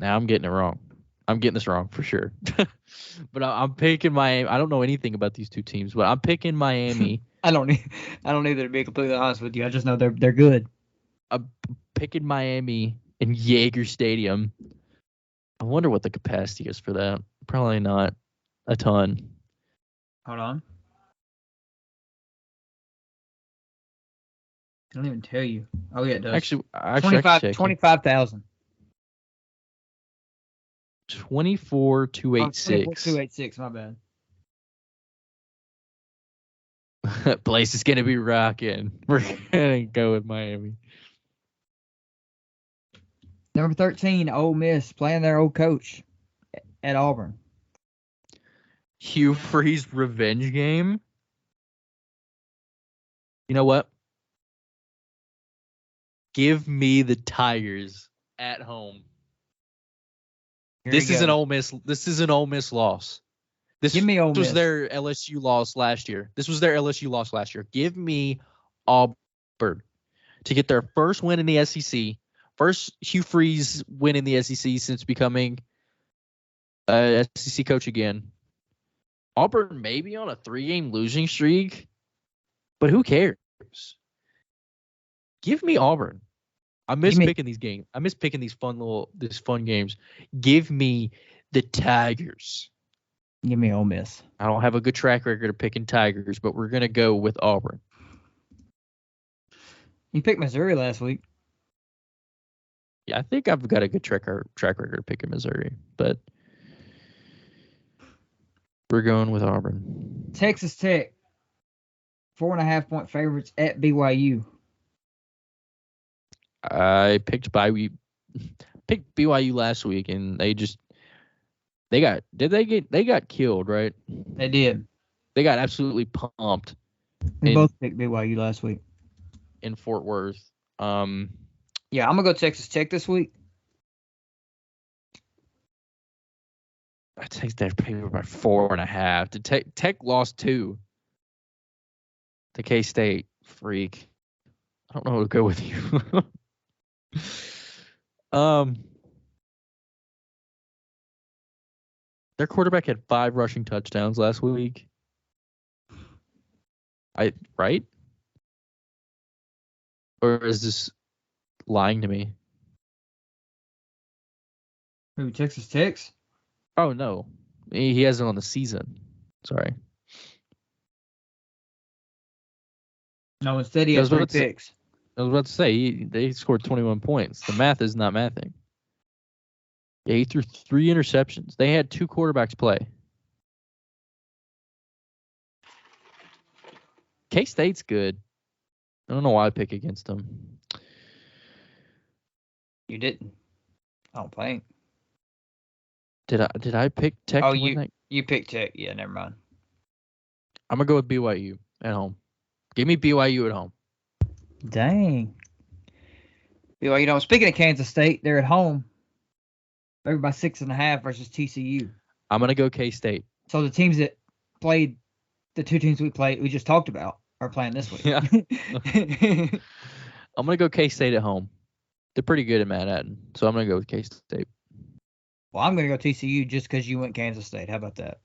Now I'm getting it wrong. I'm getting this wrong for sure. But I'm picking Miami. I don't know anything about these two teams, but I'm picking Miami. I don't either, to be completely honest with you. I just know they're good. I'm picking Miami in Yager Stadium. I wonder what the capacity is for that. Probably not a ton. Hold on. I don't even tell you. Oh, yeah, it does. Actually 25,000. 24,286. 24,286, my bad. Place is going to be rocking. We're going to go with Miami. Number 13, Ole Miss, playing their old coach at Auburn. Hugh Freeze revenge game. You know what? Give me the Tigers at home. This is an Ole Miss loss. Give me Ole Miss. This was their LSU loss last year. Give me Auburn to get their first win in the SEC. First Hugh Freeze win in the SEC since becoming SEC coach again. Auburn may be on a 3-game losing streak, but who cares? Give me Auburn. I miss picking these games. I miss picking these fun games. Give me the Tigers. Give me Ole Miss. I don't have a good track record of picking Tigers, but we're gonna go with Auburn. You picked Missouri last week. Yeah, I think I've got a good track record of picking Missouri, but we're going with Auburn. Texas Tech, 4.5-point favorites at BYU. I picked BYU last week, and they got killed, right? They did. They got absolutely pumped. We both picked BYU last week in Fort Worth. Yeah, I'm gonna go Texas Tech this week. I take that paper by 4.5. Tech lost 2 to K-State. Freak. I don't know who to go with you. Their quarterback had 5 rushing touchdowns last week. Right? Or is this lying to me? Who, Texas Tech's? Oh, no. He has it on the season. Sorry. No, instead he has 3 picks. I was about to say, they scored 21 points. The math is not mathing. Yeah, he threw 3 interceptions. They had 2 quarterbacks play. K-State's good. I don't know why I pick against them. You didn't. I don't think. Did I pick Tech to win that? You picked Tech. Yeah, never mind. I'm going to go with BYU at home. Give me BYU at home. Dang. BYU, speaking of Kansas State, they're at home. They're by 6.5 versus TCU. I'm going to go K-State. So the teams that played, the 2 teams we just talked about, are playing this week. Yeah. I'm going to go K-State at home. They're pretty good in Manhattan, so I'm going to go with K-State. Well, I'm going to go TCU just because you went Kansas State. How about that?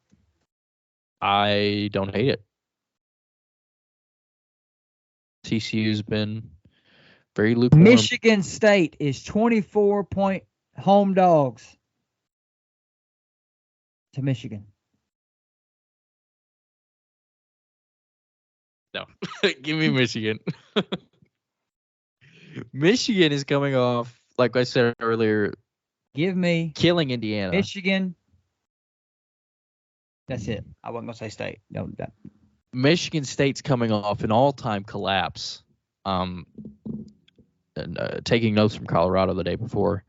I don't hate it. TCU's been very lukewarm. Michigan State is 24-point home dogs to Michigan. No. Give me Michigan. Michigan is coming off, like I said earlier, give me killing Indiana. Michigan. That's it. I wasn't going to say state. No, Michigan State's coming off an all-time collapse. And taking notes from Colorado the day before.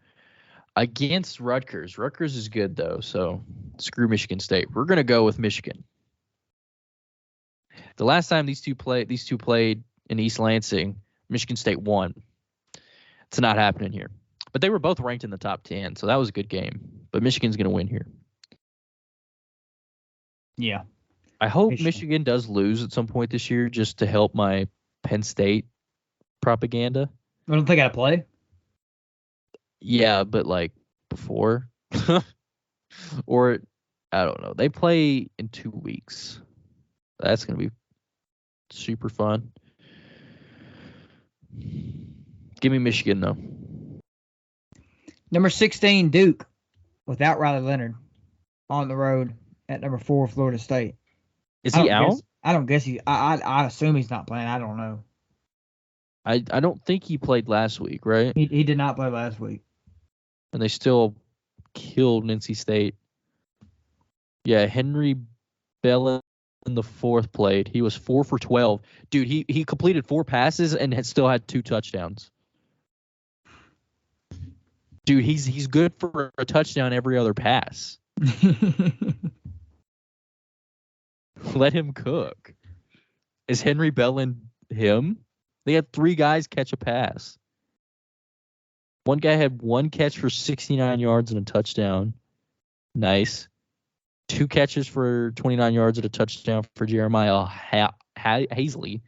Against Rutgers. Rutgers is good, though, so screw Michigan State. We're going to go with Michigan. The last time these two played in East Lansing, Michigan State won. It's not happening here. But they were both ranked in the top 10, so that was a good game. But Michigan's going to win here. Yeah. I hope Michigan does lose at some point this year just to help my Penn State propaganda. I don't think I play. Yeah, but like before. Or, I don't know. They play in 2 weeks. That's going to be super fun. Give me Michigan, though. Number 16, Duke, without Riley Leonard, on the road at number 4, Florida State. Is he out? I don't guess he. I assume he's not playing. I don't know. I don't think he played last week, right? He did not play last week. And they still killed NC State. Yeah, Henry Bell in the 4th played. He was 4 for 12. Dude, he completed 4 passes and still had 2 touchdowns. Dude, he's good for a touchdown every other pass. Let him cook. Is Henry Bell in him? They had 3 guys catch a pass. One guy had 1 catch for 69 yards and a touchdown. Nice. 2 catches for 29 yards and a touchdown for Jeremiah Hazley.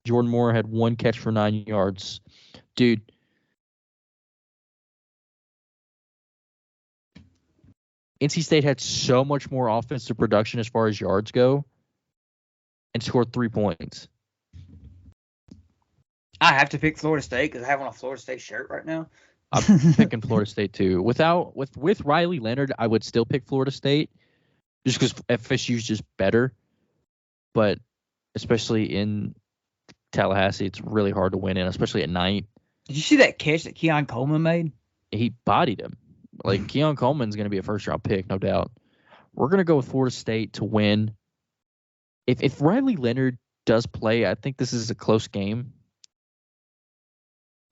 Jordan Moore had 1 catch for 9 yards. Dude. NC State had so much more offensive production as far as yards go and scored 3 points. I have to pick Florida State because I have on a Florida State shirt right now. I'm picking Florida State too. With Riley Leonard, I would still pick Florida State just because FSU's just better. But especially in Tallahassee, it's really hard to win in, especially at night. Did you see that catch that Keon Coleman made? He bodied him. Like, Keon Coleman's going to be a first-round pick, no doubt. We're going to go with Florida State to win. If Riley Leonard does play, I think this is a close game.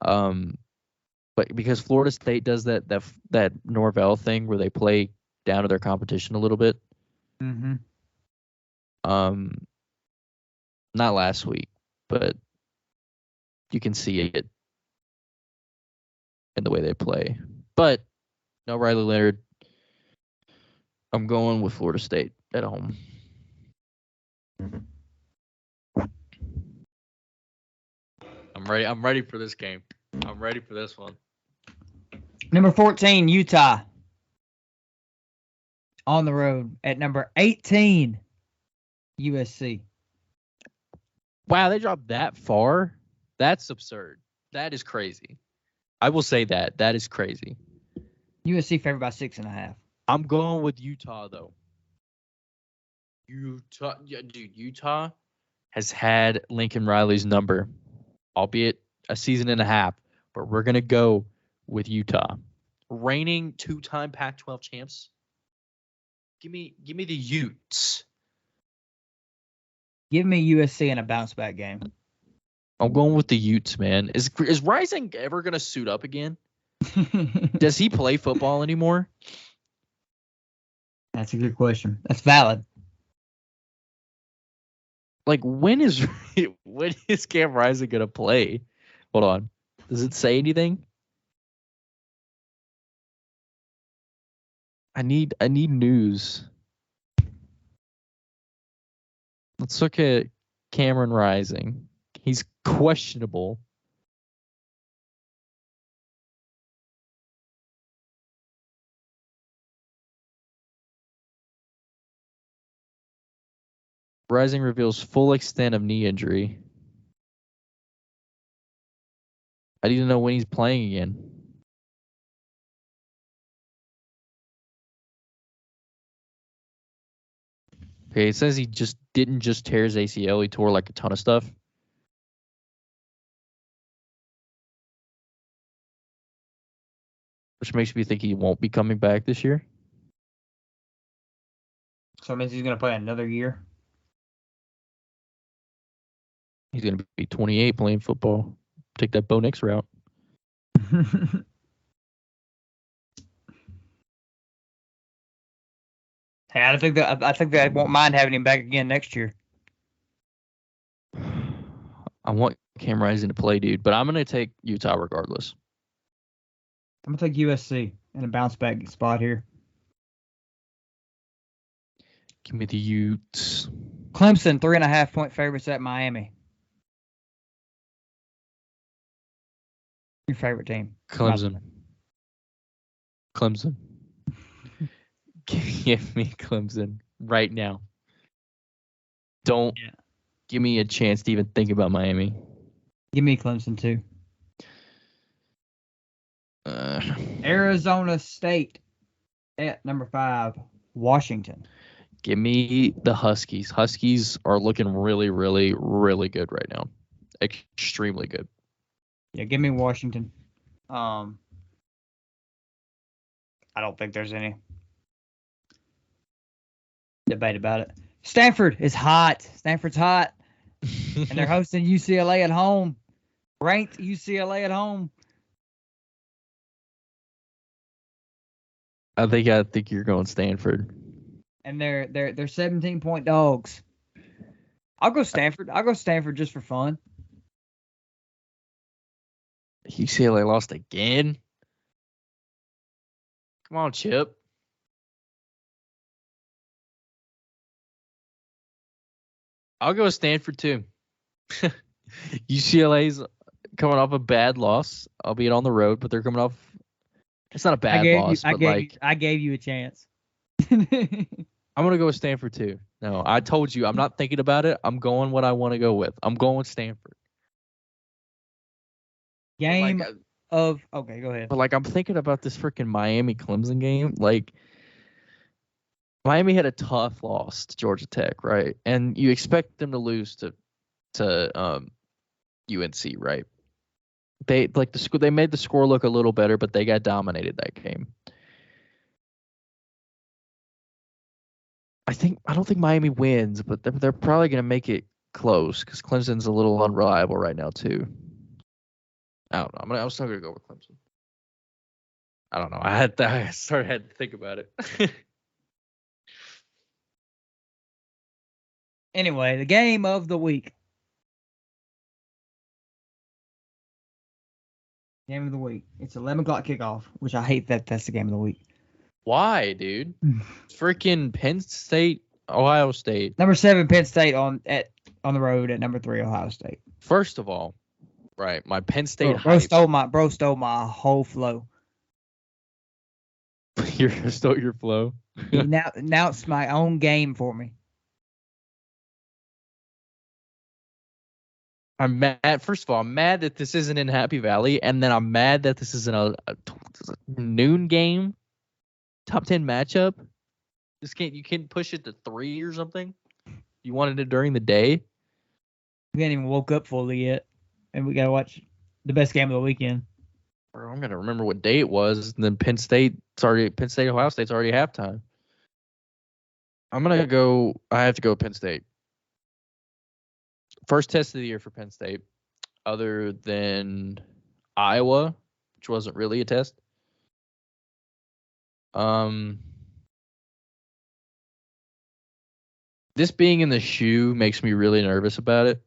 But because Florida State does that Norvell thing where they play down to their competition a little bit. Mm-hmm. Not last week, but you can see it in the way they play. But no Riley Leonard. I'm going with Florida State at home. I'm ready. I'm ready for this game. I'm ready for this one. Number 14, Utah. On the road at number 18, USC. Wow, they dropped that far? That's absurd. That is crazy. I will say that. That is crazy. USC favored by 6.5. I'm going with Utah, though. Utah has had Lincoln Riley's number, albeit a season and a half, but we're going to go with Utah. Reigning 2-time Pac-12 champs. Give me the Utes. Give me USC in a bounce back game. I'm going with the Utes, man. Is Rising ever going to suit up again? Does he play football anymore? That's a good question. That's valid. Like, when is Cam Rising going to play? Hold on. Does it say anything? I need news. Let's look at Cameron Rising. He's questionable. Rising reveals full extent of knee injury. I need to know when he's playing again. Okay, it says he didn't just tear his ACL, he tore like a ton of stuff. Which makes me think he won't be coming back this year. So it means he's going to play another year? He's going to be 28 playing football. Take that Bo Nix route. Hey, I think that I won't mind having him back again next year. I want Cam Rising to play, dude, but I'm going to take Utah regardless. I'm going to take USC in a bounce back spot here. Give me the Utes. Clemson, 3.5 point favorites at Miami. Your favorite team? Clemson. Give me Clemson right now. Don't give me a chance to even think about Miami. Give me Clemson too. Arizona State at number 5, Washington. Give me the Huskies. Huskies are looking really, really, really good right now. Extremely good. Yeah, give me Washington. I don't think there's any debate about it. Stanford is hot. Stanford's hot. And they're hosting UCLA at home. Ranked UCLA at home. I think you're going Stanford. And they're 17-point dogs. I'll go Stanford. I'll go Stanford just for fun. UCLA lost again? Come on, Chip. I'll go with Stanford too. UCLA's coming off a bad loss, albeit on the road, but they're coming off. It's not a bad loss, but I gave you a chance. I'm gonna go with Stanford too. No, I told you I'm not thinking about it. I'm going what I want to go with. I'm going with Stanford. Okay, go ahead. But I'm thinking about this freaking Miami Clemson game. Miami had a tough loss to Georgia Tech, right? And you expect them to lose to UNC, right? They they made the score look a little better, but they got dominated that game. I don't think Miami wins, but they're probably going to make it close because Clemson's a little unreliable right now too. I don't know. I'm still going to go with Clemson. I don't know. I had to think about it. Anyway, the game of the week. Game of the week. It's 11 o'clock kickoff, which I hate that that's the game of the week. Why, dude? Freaking Penn State, Ohio State. Number 7, Penn State on the road at number 3, Ohio State. First of all, right, my Penn State Bro hype. stole my whole flow. You stole your flow. He announced my own game for me. I'm mad. First of all, I'm mad that this isn't in Happy Valley, and then I'm mad that this isn't a noon game, top 10 matchup. You can't push it to 3 or something. You wanted it during the day. We haven't even woke up fully yet, and we gotta watch the best game of the weekend. Or I'm gonna remember what day it was, and then Penn State, Ohio State's already halftime. I have to go with Penn State. First test of the year for Penn State, other than Iowa, which wasn't really a test. This being in the shoe makes me really nervous about it.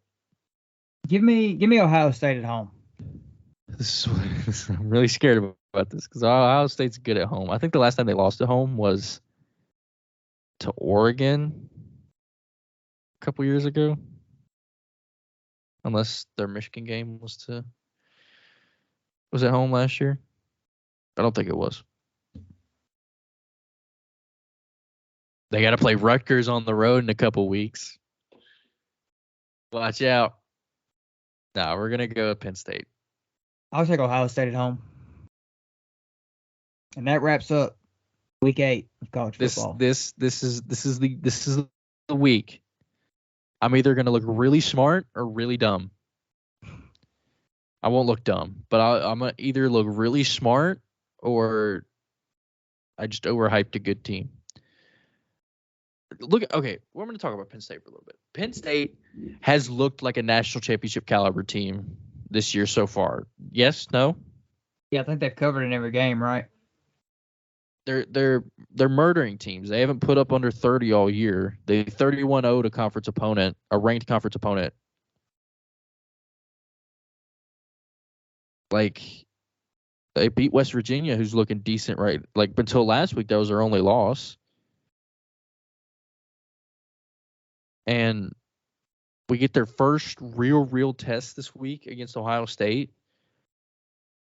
Give me Ohio State at home. I'm really scared about this because Ohio State's good at home. I think the last time they lost at home was to Oregon a couple years ago. Unless their Michigan game was at home last year. I don't think it was. They got to play Rutgers on the road in a couple weeks. Watch out. No, we're going to go with Penn State. I'll take Ohio State at home. And that wraps up week 8 of college football. This is the week. I'm either going to look really smart or really dumb. I won't look dumb, but I'm going to either look really smart or I just overhyped a good team. Okay, we're going to talk about Penn State for a little bit. Penn State has looked like a national championship caliber team this year so far. Yes? No? Yeah, I think they've covered in every game, right? They're murdering teams. They haven't put up under 30 all year. They 31-0 to a ranked conference opponent. Like, they beat West Virginia, who's looking decent, right? Like, until last week, that was their only loss. And we get their first real test this week against Ohio State.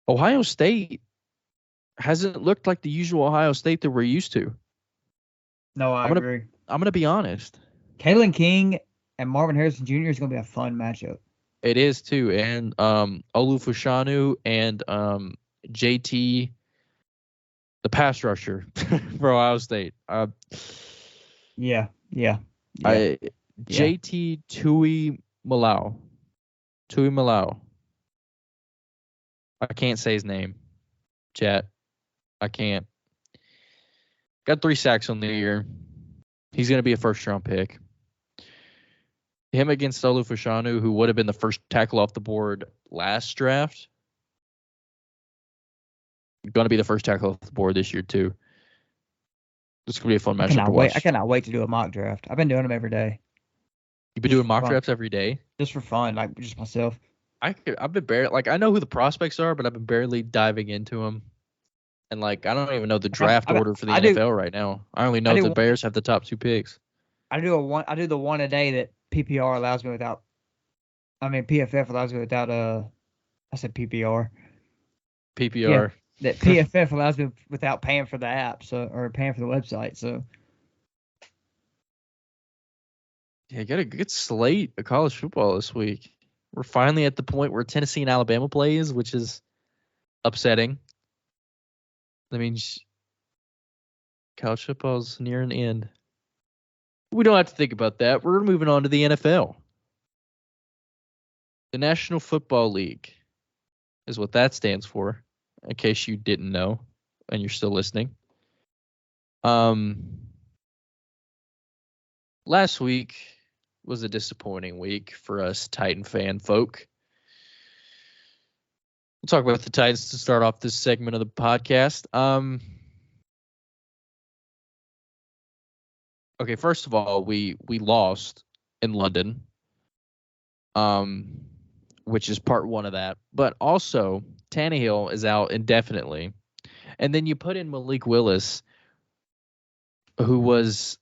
Ohio State hasn't looked like the usual Ohio State that we're used to. No, I agree. I'm going to be honest. Kalen King and Marvin Harrison Jr. is going to be a fun matchup. It is, too. And Olufushanu and JT, the pass rusher for Ohio State. Yeah. JT Tui Malau. I can't say his name. Chat. I can't. Got 3 sacks on the year. He's going to be a first-round pick. Him against Olufushanu, who would have been the first tackle off the board last draft. Going to be the first tackle off the board this year, too. This is going to be a fun matchup to watch. I cannot wait to do a mock draft. I've been doing them every day. You've been doing mock drafts every day? Just for fun, like just myself. I've been barely, I know who the prospects are, but I've been barely diving into them. And I don't even know the draft order for the NFL right now. I only know the Bears have the top 2 picks. I do the one a day that PPR allows me without. I mean PFF allows me without I said PPR. PPR. Yeah, that PFF allows me without paying for the app, or paying for the website. So. Yeah, you got a good slate of college football this week. We're finally at the point where Tennessee and Alabama plays, which is upsetting. That means college football's near an end. We don't have to think about that. We're moving on to the NFL. The National Football League is what that stands for, in case you didn't know and you're still listening. Last week was a disappointing week for us Titan fan folk. We'll talk about the Titans to start off this segment of the podcast. Okay, first of all, we lost in London, which is part 1 of that. But also, Tannehill is out indefinitely. And then you put in Malik Willis, who was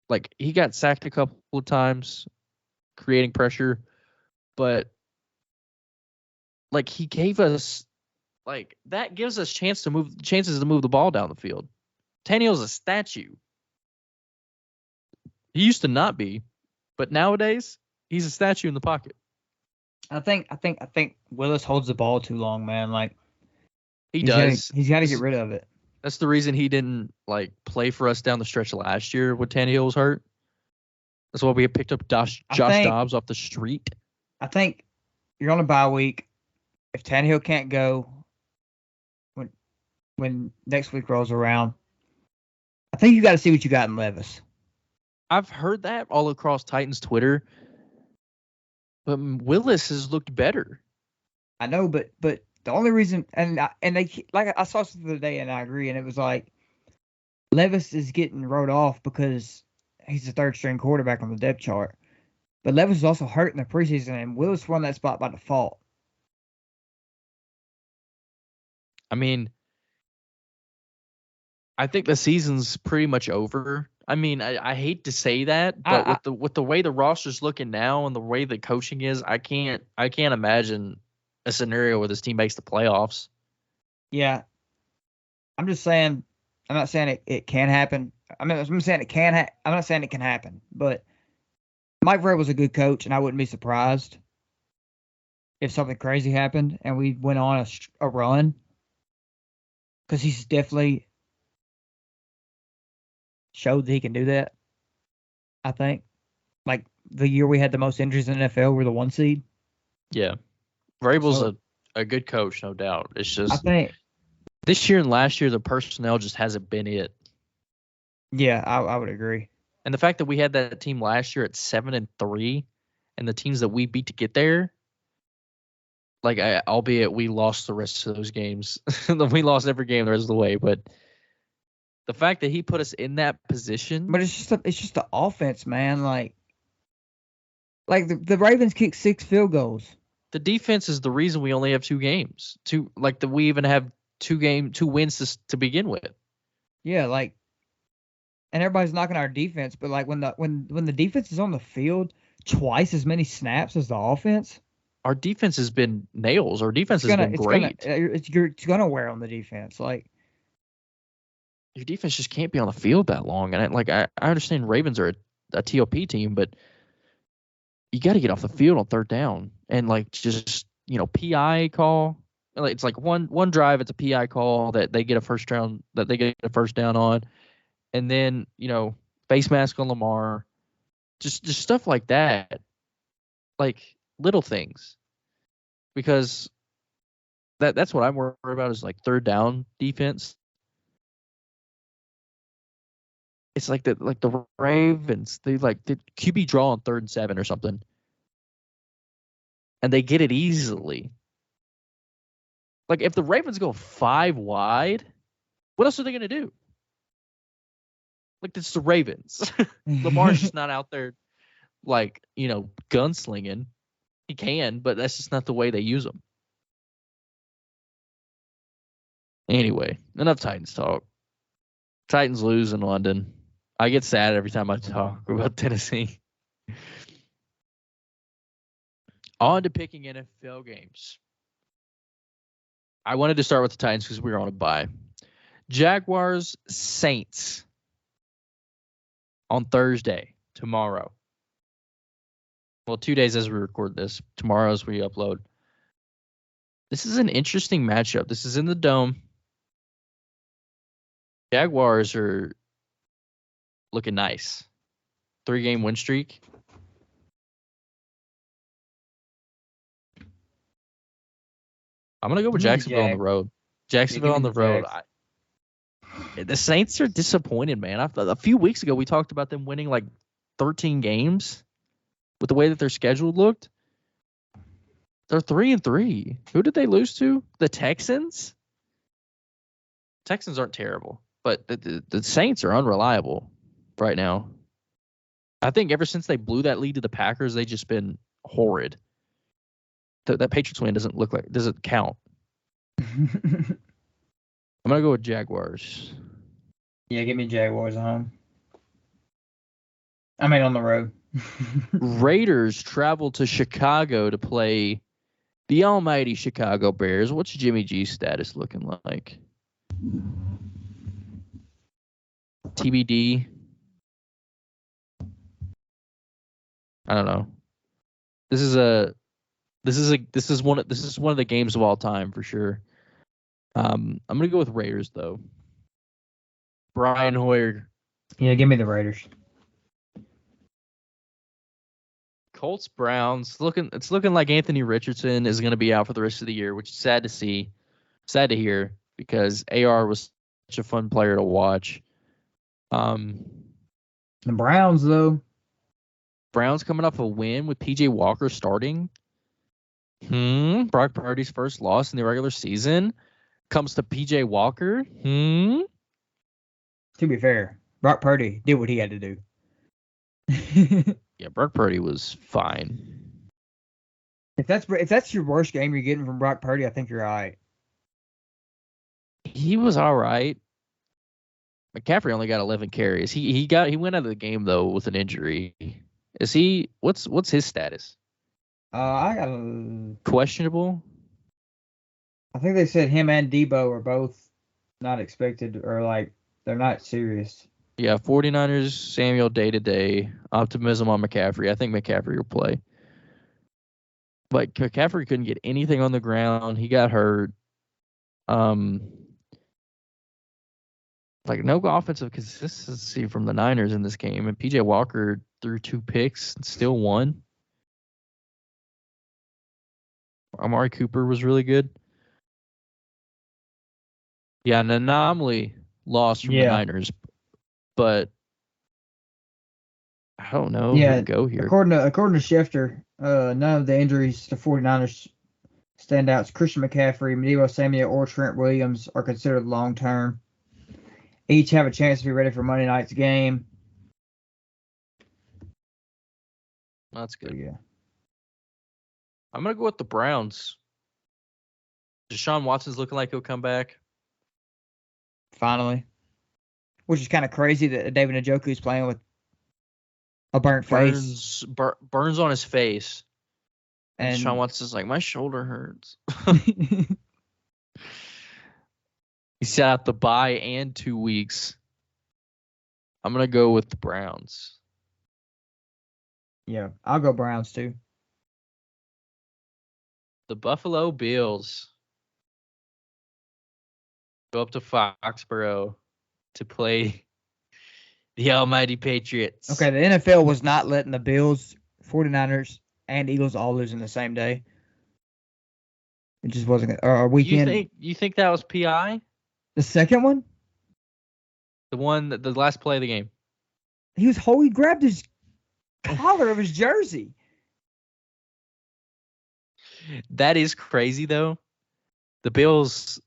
like, he got sacked a couple of times, creating pressure, but like he gave us like that gives us chances to move the ball down the field. Tannehill's a statue. He used to not be, but nowadays he's a statue in the pocket. I think Willis holds the ball too long, man. Like he does. He's got to get rid of it. That's the reason he didn't like play for us down the stretch last year when Tannehill was hurt. That's why we had picked up Josh Dobbs off the street. I think you're on a bye week. If Tannehill can't go when next week rolls around, I think you got to see what you got in Levis. I've heard that all across Titans Twitter, but Willis has looked better. I know, but the only reason, and they, like, I saw something the other day, and I agree, and it was like Levis is getting wrote off because he's the third string quarterback on the depth chart, but Levis was also hurt in the preseason, and Willis won that spot by default. I mean, I think the season's pretty much over. I mean, I hate to say that, but with the way the roster's looking now and the way the coaching is, I can't imagine a scenario where this team makes the playoffs. Yeah, I'm just saying. I'm not saying it can happen. I'm saying it can. I'm not saying it can happen. But Mike Vrabel was a good coach, and I wouldn't be surprised if something crazy happened and we went on a run, because he's definitely showed that he can do that. I think, like the year we had the most injuries in the NFL, we're the 1 seed. Yeah, Vrabel's a good coach, no doubt. It's just I think this year and last year the personnel just hasn't been it. Yeah, I would agree. And the fact that we had that team last year at 7-3, and the teams that we beat to get there, like, albeit we lost the rest of those games, we lost every game the rest of the way, but the fact that he put us in that position. But it's just the offense, man. Like the Ravens kicked 6 field goals. The defense is the reason we only have 2 games. We even have 2 wins to begin with. Yeah, like, and everybody's knocking our defense, but like when the defense is on the field twice as many snaps as the offense, our defense has been nails. Our defense has been great. It's gonna wear on the defense. Like, your defense just can't be on the field that long. And I understand Ravens are a TOP team, but you got to get off the field on third down and just PI call. It's like one drive, it's a PI call that they get a first down on, and then face mask on Lamar, just stuff like that, like little things, because that's what I'm worried about is like third down defense. It's like the Ravens, they did QB draw on 3rd and 7 or something, and they get it easily. Like, if the Ravens go 5 wide, what else are they going to do? Like, it's the Ravens. Lamar's just not out there, gunslinging. He can, but that's just not the way they use him. Anyway, enough Titans talk. Titans lose in London. I get sad every time I talk about Tennessee. On to picking NFL games. I wanted to start with the Titans because we were on a bye. Jaguars, Saints on Thursday, tomorrow. Well, 2 days as we record this. Tomorrow as we upload. This is an interesting matchup. This is in the Dome. Jaguars are looking nice. 3-game win streak. I'm going to go with Jacksonville on the road. Jacksonville on the road. The Saints are disappointed, man. A few weeks ago, we talked about them winning 13 games with the way that their schedule looked. They're 3-3. Who did they lose to? The Texans? Texans aren't terrible, but the Saints are unreliable right now. I think ever since they blew that lead to the Packers, they've just been horrid. That Patriots win doesn't count. I'm going to go with Jaguars. Yeah, give me Jaguars at home. I mean, on the road. Raiders travel to Chicago to play the almighty Chicago Bears. What's Jimmy G's status looking like? TBD. I don't know. This is one of the games of all time for sure. I'm gonna go with Raiders though. Brian Hoyer. Yeah, give me the Raiders. Colts Browns. It's looking like Anthony Richardson is gonna be out for the rest of the year, which is sad to see. Sad to hear because AR was such a fun player to watch. The Browns though. Browns coming off a win with PJ Walker starting. Brock Purdy's first loss in the regular season comes to PJ Walker. To be fair, Brock Purdy did what he had to do. Yeah, Brock Purdy was fine. If that's your worst game you're getting from Brock Purdy, I think you're all right. He was all right. McCaffrey only got 11 carries. He went out of the game though with an injury. Is he? What's his status? I got Questionable. I think they said him and Debo are both not expected, or like they're not serious. Yeah, 49ers, Samuel day-to-day. Optimism on McCaffrey. I think McCaffrey will play. But McCaffrey couldn't get anything on the ground. He got hurt. Like no offensive consistency from the Niners in this game. And PJ Walker threw 2 picks and still won. Amari Cooper was really good. Yeah, an anomaly loss from the Niners. But I don't know who to go here. According to Schefter, none of the injuries to 49ers standouts, Christian McCaffrey, Deebo Samuel, or Trent Williams, are considered long-term. Each have a chance to be ready for Monday night's game. That's good. Yeah. I'm going to go with the Browns. Deshaun Watson's looking like he'll come back. Finally. Which is kind of crazy that David Njoku is playing with a burnt face. Burns on his face. And Deshaun Watson's like, my shoulder hurts. He sat out the bye and 2 weeks. I'm going to go with the Browns. Yeah, I'll go Browns too. The Buffalo Bills go up to Foxborough to play the almighty Patriots. Okay, the NFL was not letting the Bills, 49ers, and Eagles all lose in the same day. It just wasn't a weekend. You think that was PI? The second one? The last play of the game. He grabbed his collar of his jersey. That is crazy, though. The Bills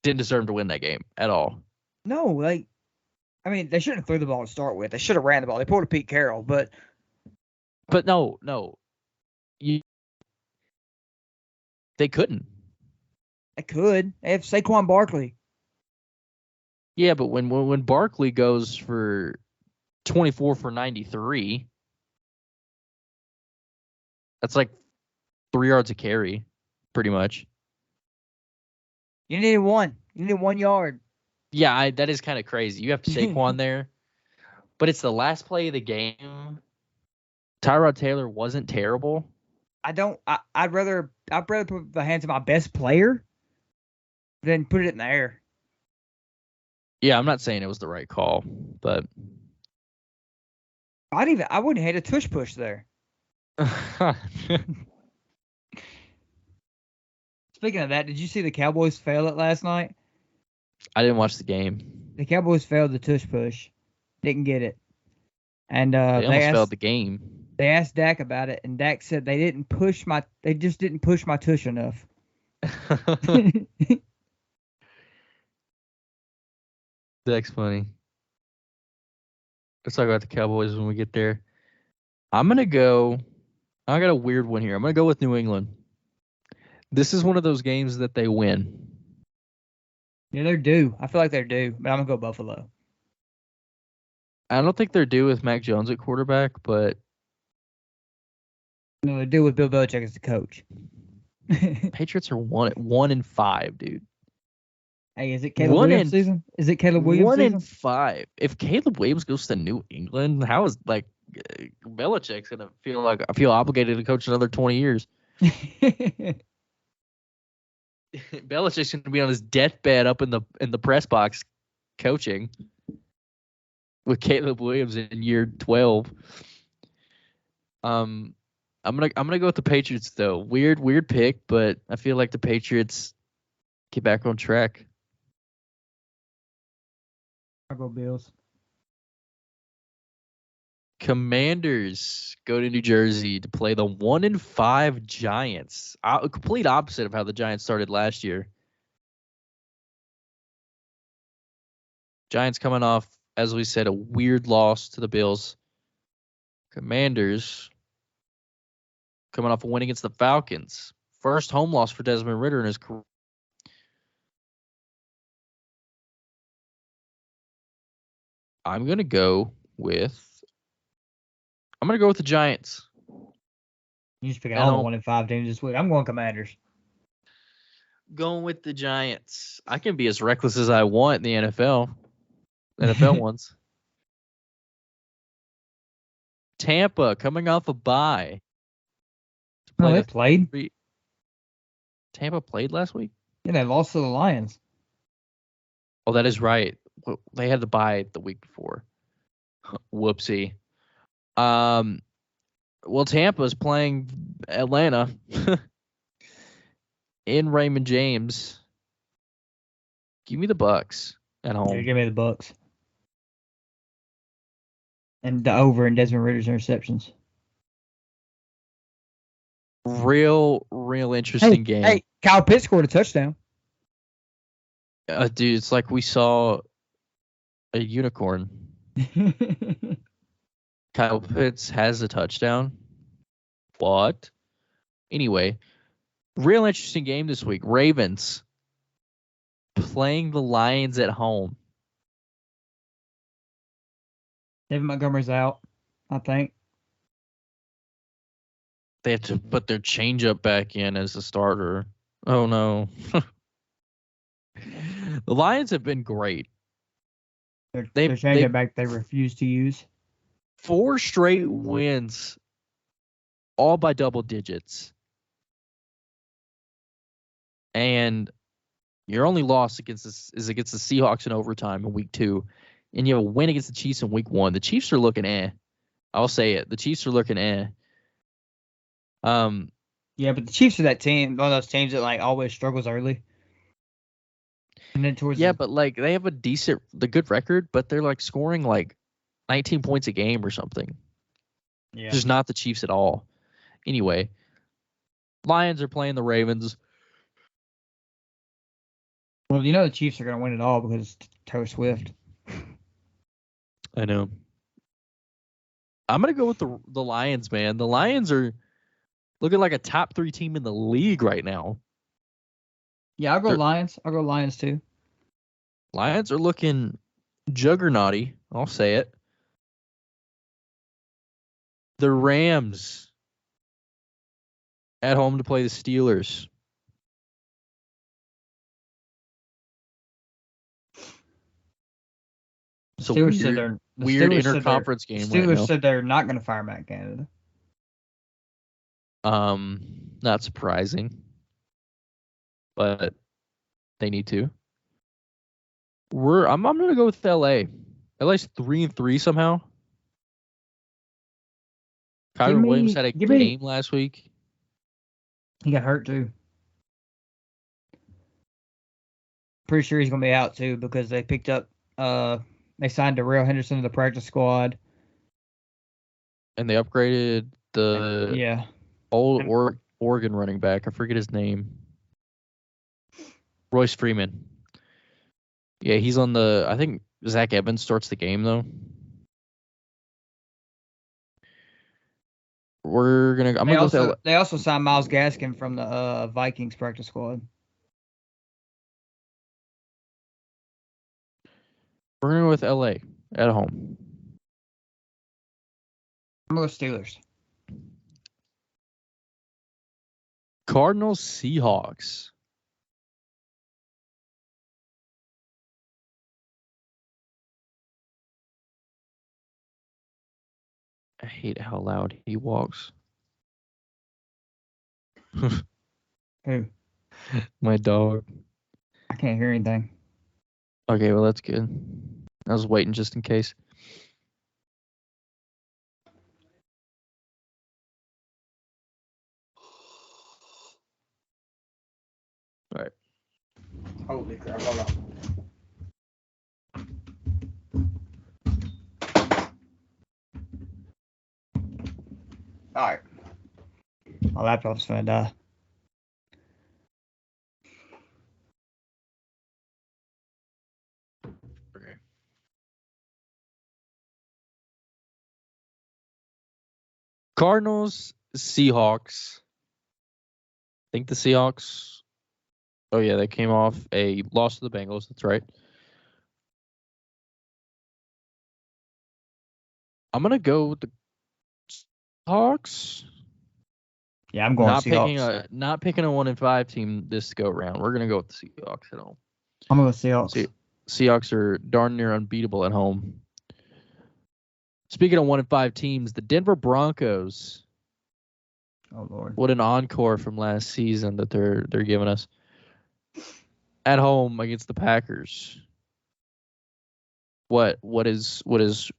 didn't deserve to win that game at all. No, they shouldn't have threw the ball to start with. They should have ran the ball. They pulled a Pete Carroll, but no. They couldn't. They could. They have Saquon Barkley. Yeah, but when Barkley goes for 24 for 93, that's like 3 yards a carry, pretty much. You needed 1. You needed 1 yard. Yeah, that is kind of crazy. You have Saquon there, but it's the last play of the game. Tyrod Taylor wasn't terrible. I'd rather put the hands of my best player than put it in the air. Yeah, I'm not saying it was the right call, but I wouldn't hate a tush push there. Speaking of that, did you see the Cowboys fail it last night? I didn't watch the game. The Cowboys failed the tush push. Didn't get it. And they almost failed the game. They asked Dak about it, and Dak said they just didn't push my tush enough. Dak's funny. Let's talk about the Cowboys when we get there. I got a weird one here. I'm going to go with New England. This is one of those games that they win. Yeah, they're due. I feel like they're due, but I'm going to go Buffalo. I don't think they're due with Mac Jones at quarterback, but No, they do with Bill Belichick as the coach. Patriots are 1-5, dude. Hey, is it Caleb Williams season? Is it Caleb Williams season? 1-5. If Caleb Williams goes to New England, how is Belichick's gonna feel obligated to coach another 20 years? Belichick's gonna be on his deathbed up in the press box coaching with Caleb Williams in year 12. I'm gonna go with the Patriots though. Weird pick, but I feel like the Patriots get back on track. I'll go Bills. Commanders go to New Jersey to play the 1-5 Giants. Complete opposite of how the Giants started last year. Giants coming off, as we said, a weird loss to the Bills. Commanders coming off a win against the Falcons. First home loss for Desmond Ridder in his career. I'm going to go with the Giants. You just picking all the 1-5 teams this week. I'm going Commanders. Going with the Giants. I can be as reckless as I want in the NFL. NFL ones. Tampa coming off a bye. They played. Tampa played last week? Yeah, they lost to the Lions. Oh, that is right. They had the bye the week before. Whoopsie. Well, Tampa's playing Atlanta in Raymond James. Give me the Bucks at home. Yeah, give me the Bucks. And the over in Desmond Ridder's interceptions. Real interesting game. Hey, Kyle Pitts scored a touchdown. Dude, it's like we saw a unicorn. Kyle Pitts has a touchdown. What? Anyway, real interesting game this week. Ravens playing the Lions at home. David Montgomery's out, I think. They have to put their changeup back in as a starter. Oh, no. The Lions have been great. Their changeup back they refuse to use. 4 straight wins, all by double digits. And your only loss is against the Seahawks in overtime in week 2. And you have a win against the Chiefs in week 1. The Chiefs are looking I'll say it. The Chiefs are looking Yeah, but the Chiefs are that team, one of those teams that always struggles early. And then but they have the good record, but they're scoring 19 points a game or something. Yeah. Just not the Chiefs at all. Anyway, Lions are playing the Ravens. Well, the Chiefs are going to win it all because it's Taylor Swift. I know. I'm going to go with the Lions, man. The Lions are looking like a top 3 team in the league right now. Yeah, I'll go Lions. I'll go Lions too. Lions are looking juggernauty. I'll say it. The Rams at home to play the Steelers. So weird interconference game. The Steelers said they're not going to fire Matt Canada. Not surprising, but they need to. I'm going to go with LA. LA's 3-3 somehow. Kyron Williams had a game last week. He got hurt too. Pretty sure he's going to be out too because they picked up. They signed Darrell Henderson to the practice squad. And they upgraded the old Oregon running back. I forget his name. Royce Freeman. Yeah, he's on I think Zach Evans starts the game though. They also signed Myles Gaskin from the Vikings practice squad. We're going to go with LA at home. I'm going to go Steelers. Cardinals, Seahawks. I hate how loud he walks. Who? My dog. I can't hear anything. Okay, well, that's good. I was waiting just in case. All right. Holy crap, hold on. All right. My laptop's going to die. Okay. Cardinals, Seahawks. I think the Seahawks. Oh, yeah, they came off a loss to the Bengals. That's right. I'm going to go with the Hawks. Yeah, I'm going Seahawks. Not picking a 1-5 team this go round. We're gonna go with the Seahawks at home. I'm going to go Seahawks. Seahawks are darn near unbeatable at home. Speaking of 1-5 teams, the Denver Broncos. Oh Lord! What an encore from last season that they're giving us. At home against the Packers. What is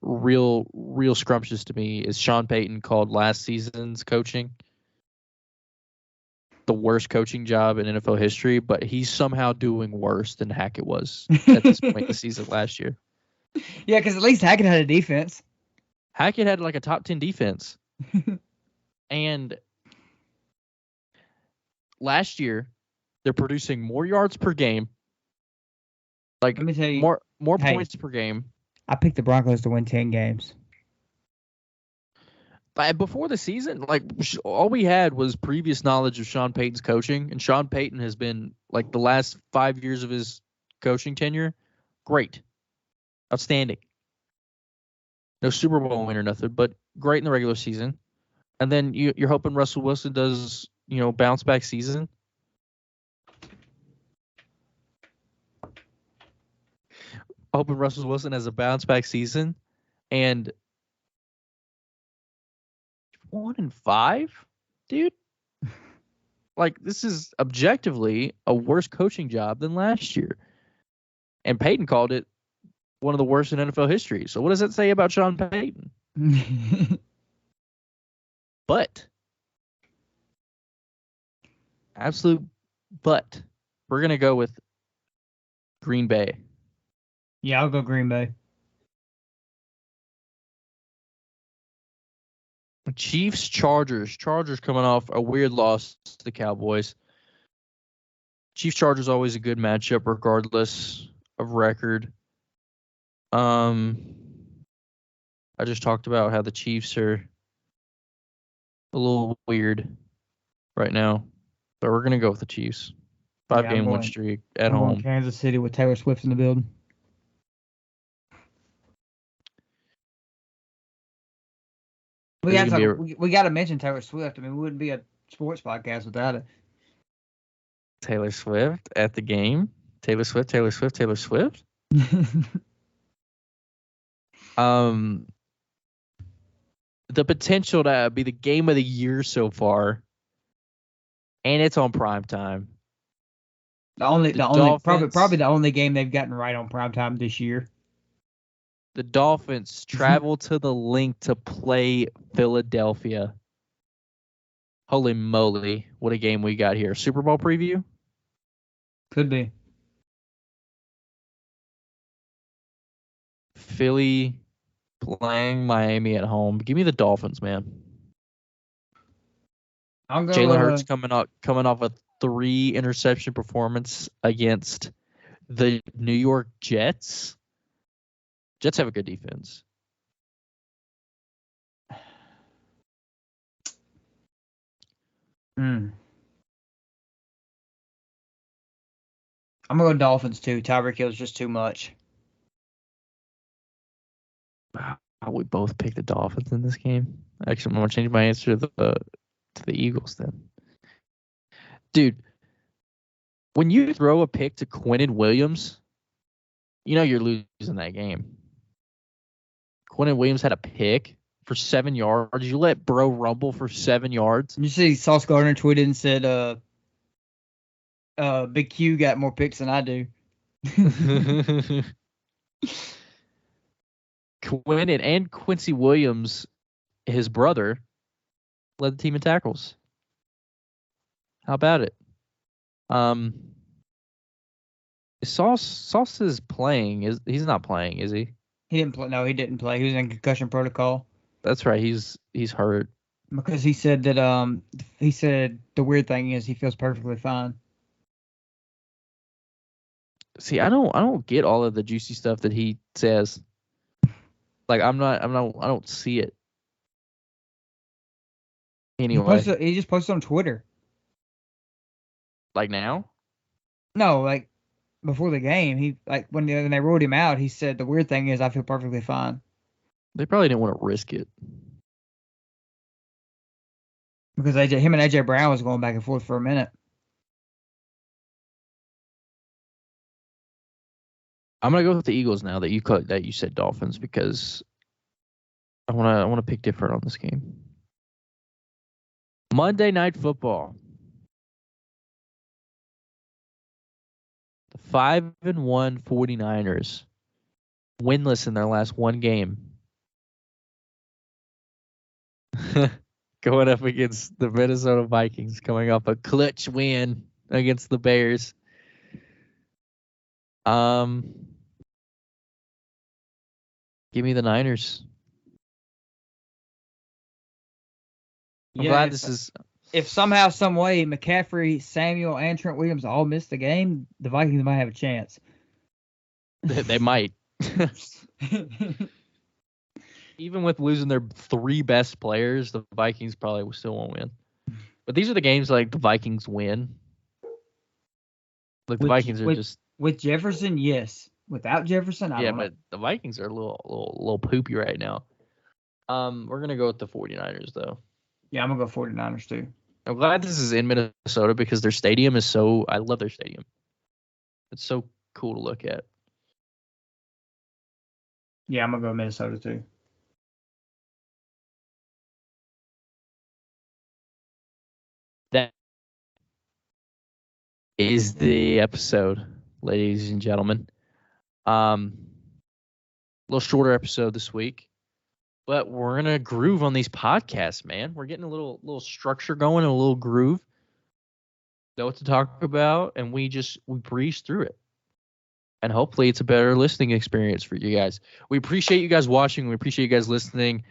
real scrumptious to me is Sean Payton called last season's coaching the worst coaching job in NFL history, but he's somehow doing worse than Hackett was at this point in the season last year. Yeah, because at least Hackett had a defense. Hackett had like a top 10 defense. And last year, they're producing more yards per game. Like, let me tell you, more points per game. I picked the Broncos to win 10 games. But before the season, like, all we had was previous knowledge of Sean Payton's coaching, and Sean Payton has been, like, the last 5 years of his coaching tenure, great. Outstanding. No Super Bowl win or nothing, but great in the regular season. And then you're hoping Russell Wilson does, bounce back season. Hoping Russell Wilson has a bounce back season. And 1-5, dude. Like, this is objectively a worse coaching job than last year. And Payton called it one of the worst in NFL history. So what does that say about Sean Payton? But we're going to go with Green Bay. Yeah, I'll go Green Bay. Chiefs, Chargers. Chargers coming off a weird loss to the Cowboys. Chiefs, Chargers always a good matchup regardless of record. I just talked about how the Chiefs are a little weird right now, but we're gonna go with the Chiefs. 5-game win streak at home. Going Kansas City with Taylor Swift in the building. We got to mention Taylor Swift. I mean, we wouldn't be a sports podcast without it. Taylor Swift at the game. Taylor Swift. The potential to be the game of the year so far, and it's on prime time. Probably the only game they've gotten right on prime time this year. The Dolphins travel to the Link to play Philadelphia. Holy moly, what a game we got here. Super Bowl preview? Could be. Philly playing Miami at home. Give me the Dolphins, man. I'll go. Jalen Hurts coming off a 3 interception performance against the New York Jets. Jets have a good defense. I'm going to go Dolphins, too. Tyreek Hill's just too much. We both picked the Dolphins in this game. Actually, I'm gonna change my answer to the Eagles then. Dude, when you throw a pick to Quinnen Williams, you know you're losing that game. Quinnen Williams had a pick for 7 yards. You let Bro rumble for 7 yards. You see, Sauce Gardner tweeted and said, Big Q got more picks than I do. Quinnen and Quincy Williams, his brother, led the team in tackles. How about it? Sauce is playing. He's not playing, is he? He didn't play. No, he didn't play. He was in concussion protocol. That's right. He's hurt. Because he said that the weird thing is he feels perfectly fine. See, I don't get all of the juicy stuff that he says. Like I don't see it. Anyway, he just posted on Twitter. Like now? No, like before the game, he like when they ruled him out, he said the weird thing is I feel perfectly fine. They probably didn't want to risk it. Because him and AJ Brown was going back and forth for a minute. I'm gonna go with the Eagles now that you said Dolphins because I wanna pick different on this game. Monday Night Football. The 5-1 49ers, winless in their last one game. Going up against the Minnesota Vikings, coming off a clutch win against the Bears. Give me the Niners. I'm glad this is. If somehow, some way, McCaffrey, Samuel, and Trent Williams all miss the game, the Vikings might have a chance. They might. Even with losing their 3 best players, the Vikings probably still won't win. But these are the games like the Vikings win. Like the Vikings are just with Jefferson, yes. Without Jefferson, I don't know. Yeah, but the Vikings are a little poopy right now. We're gonna go with the 49ers though. Yeah, I'm gonna go 49ers too. I'm glad this is in Minnesota because their stadium is I love their stadium. It's so cool to look at. Yeah, I'm gonna go Minnesota too. That is the episode, ladies and gentlemen. A little shorter episode this week, but we're in a groove on these podcasts, man. We're getting a little structure going, a little groove. Know what to talk about, and we breeze through it. And hopefully it's a better listening experience for you guys. We appreciate you guys watching. We appreciate you guys listening.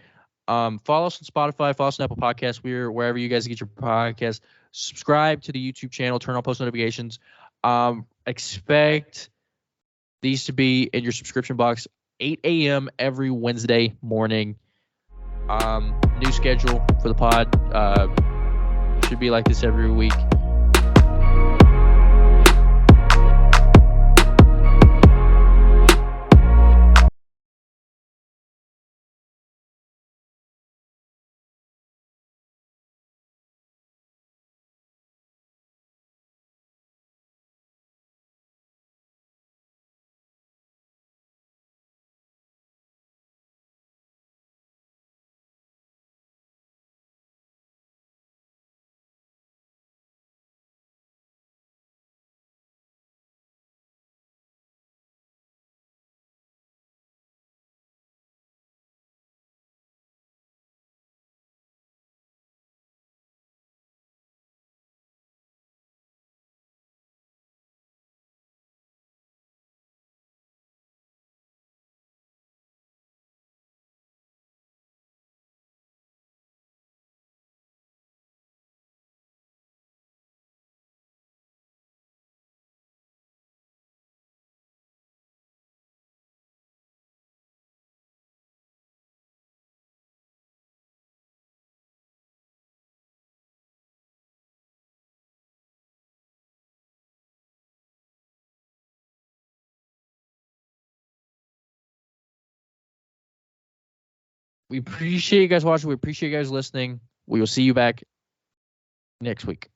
Follow us on Spotify, follow us on Apple Podcasts. We're wherever you guys get your podcast. Subscribe to the YouTube channel, turn on post notifications. Expect these to be in your subscription box 8 a.m. every Wednesday morning. New schedule for the pod. Should be like this every week. We appreciate you guys watching. We appreciate you guys listening. We will see you back next week.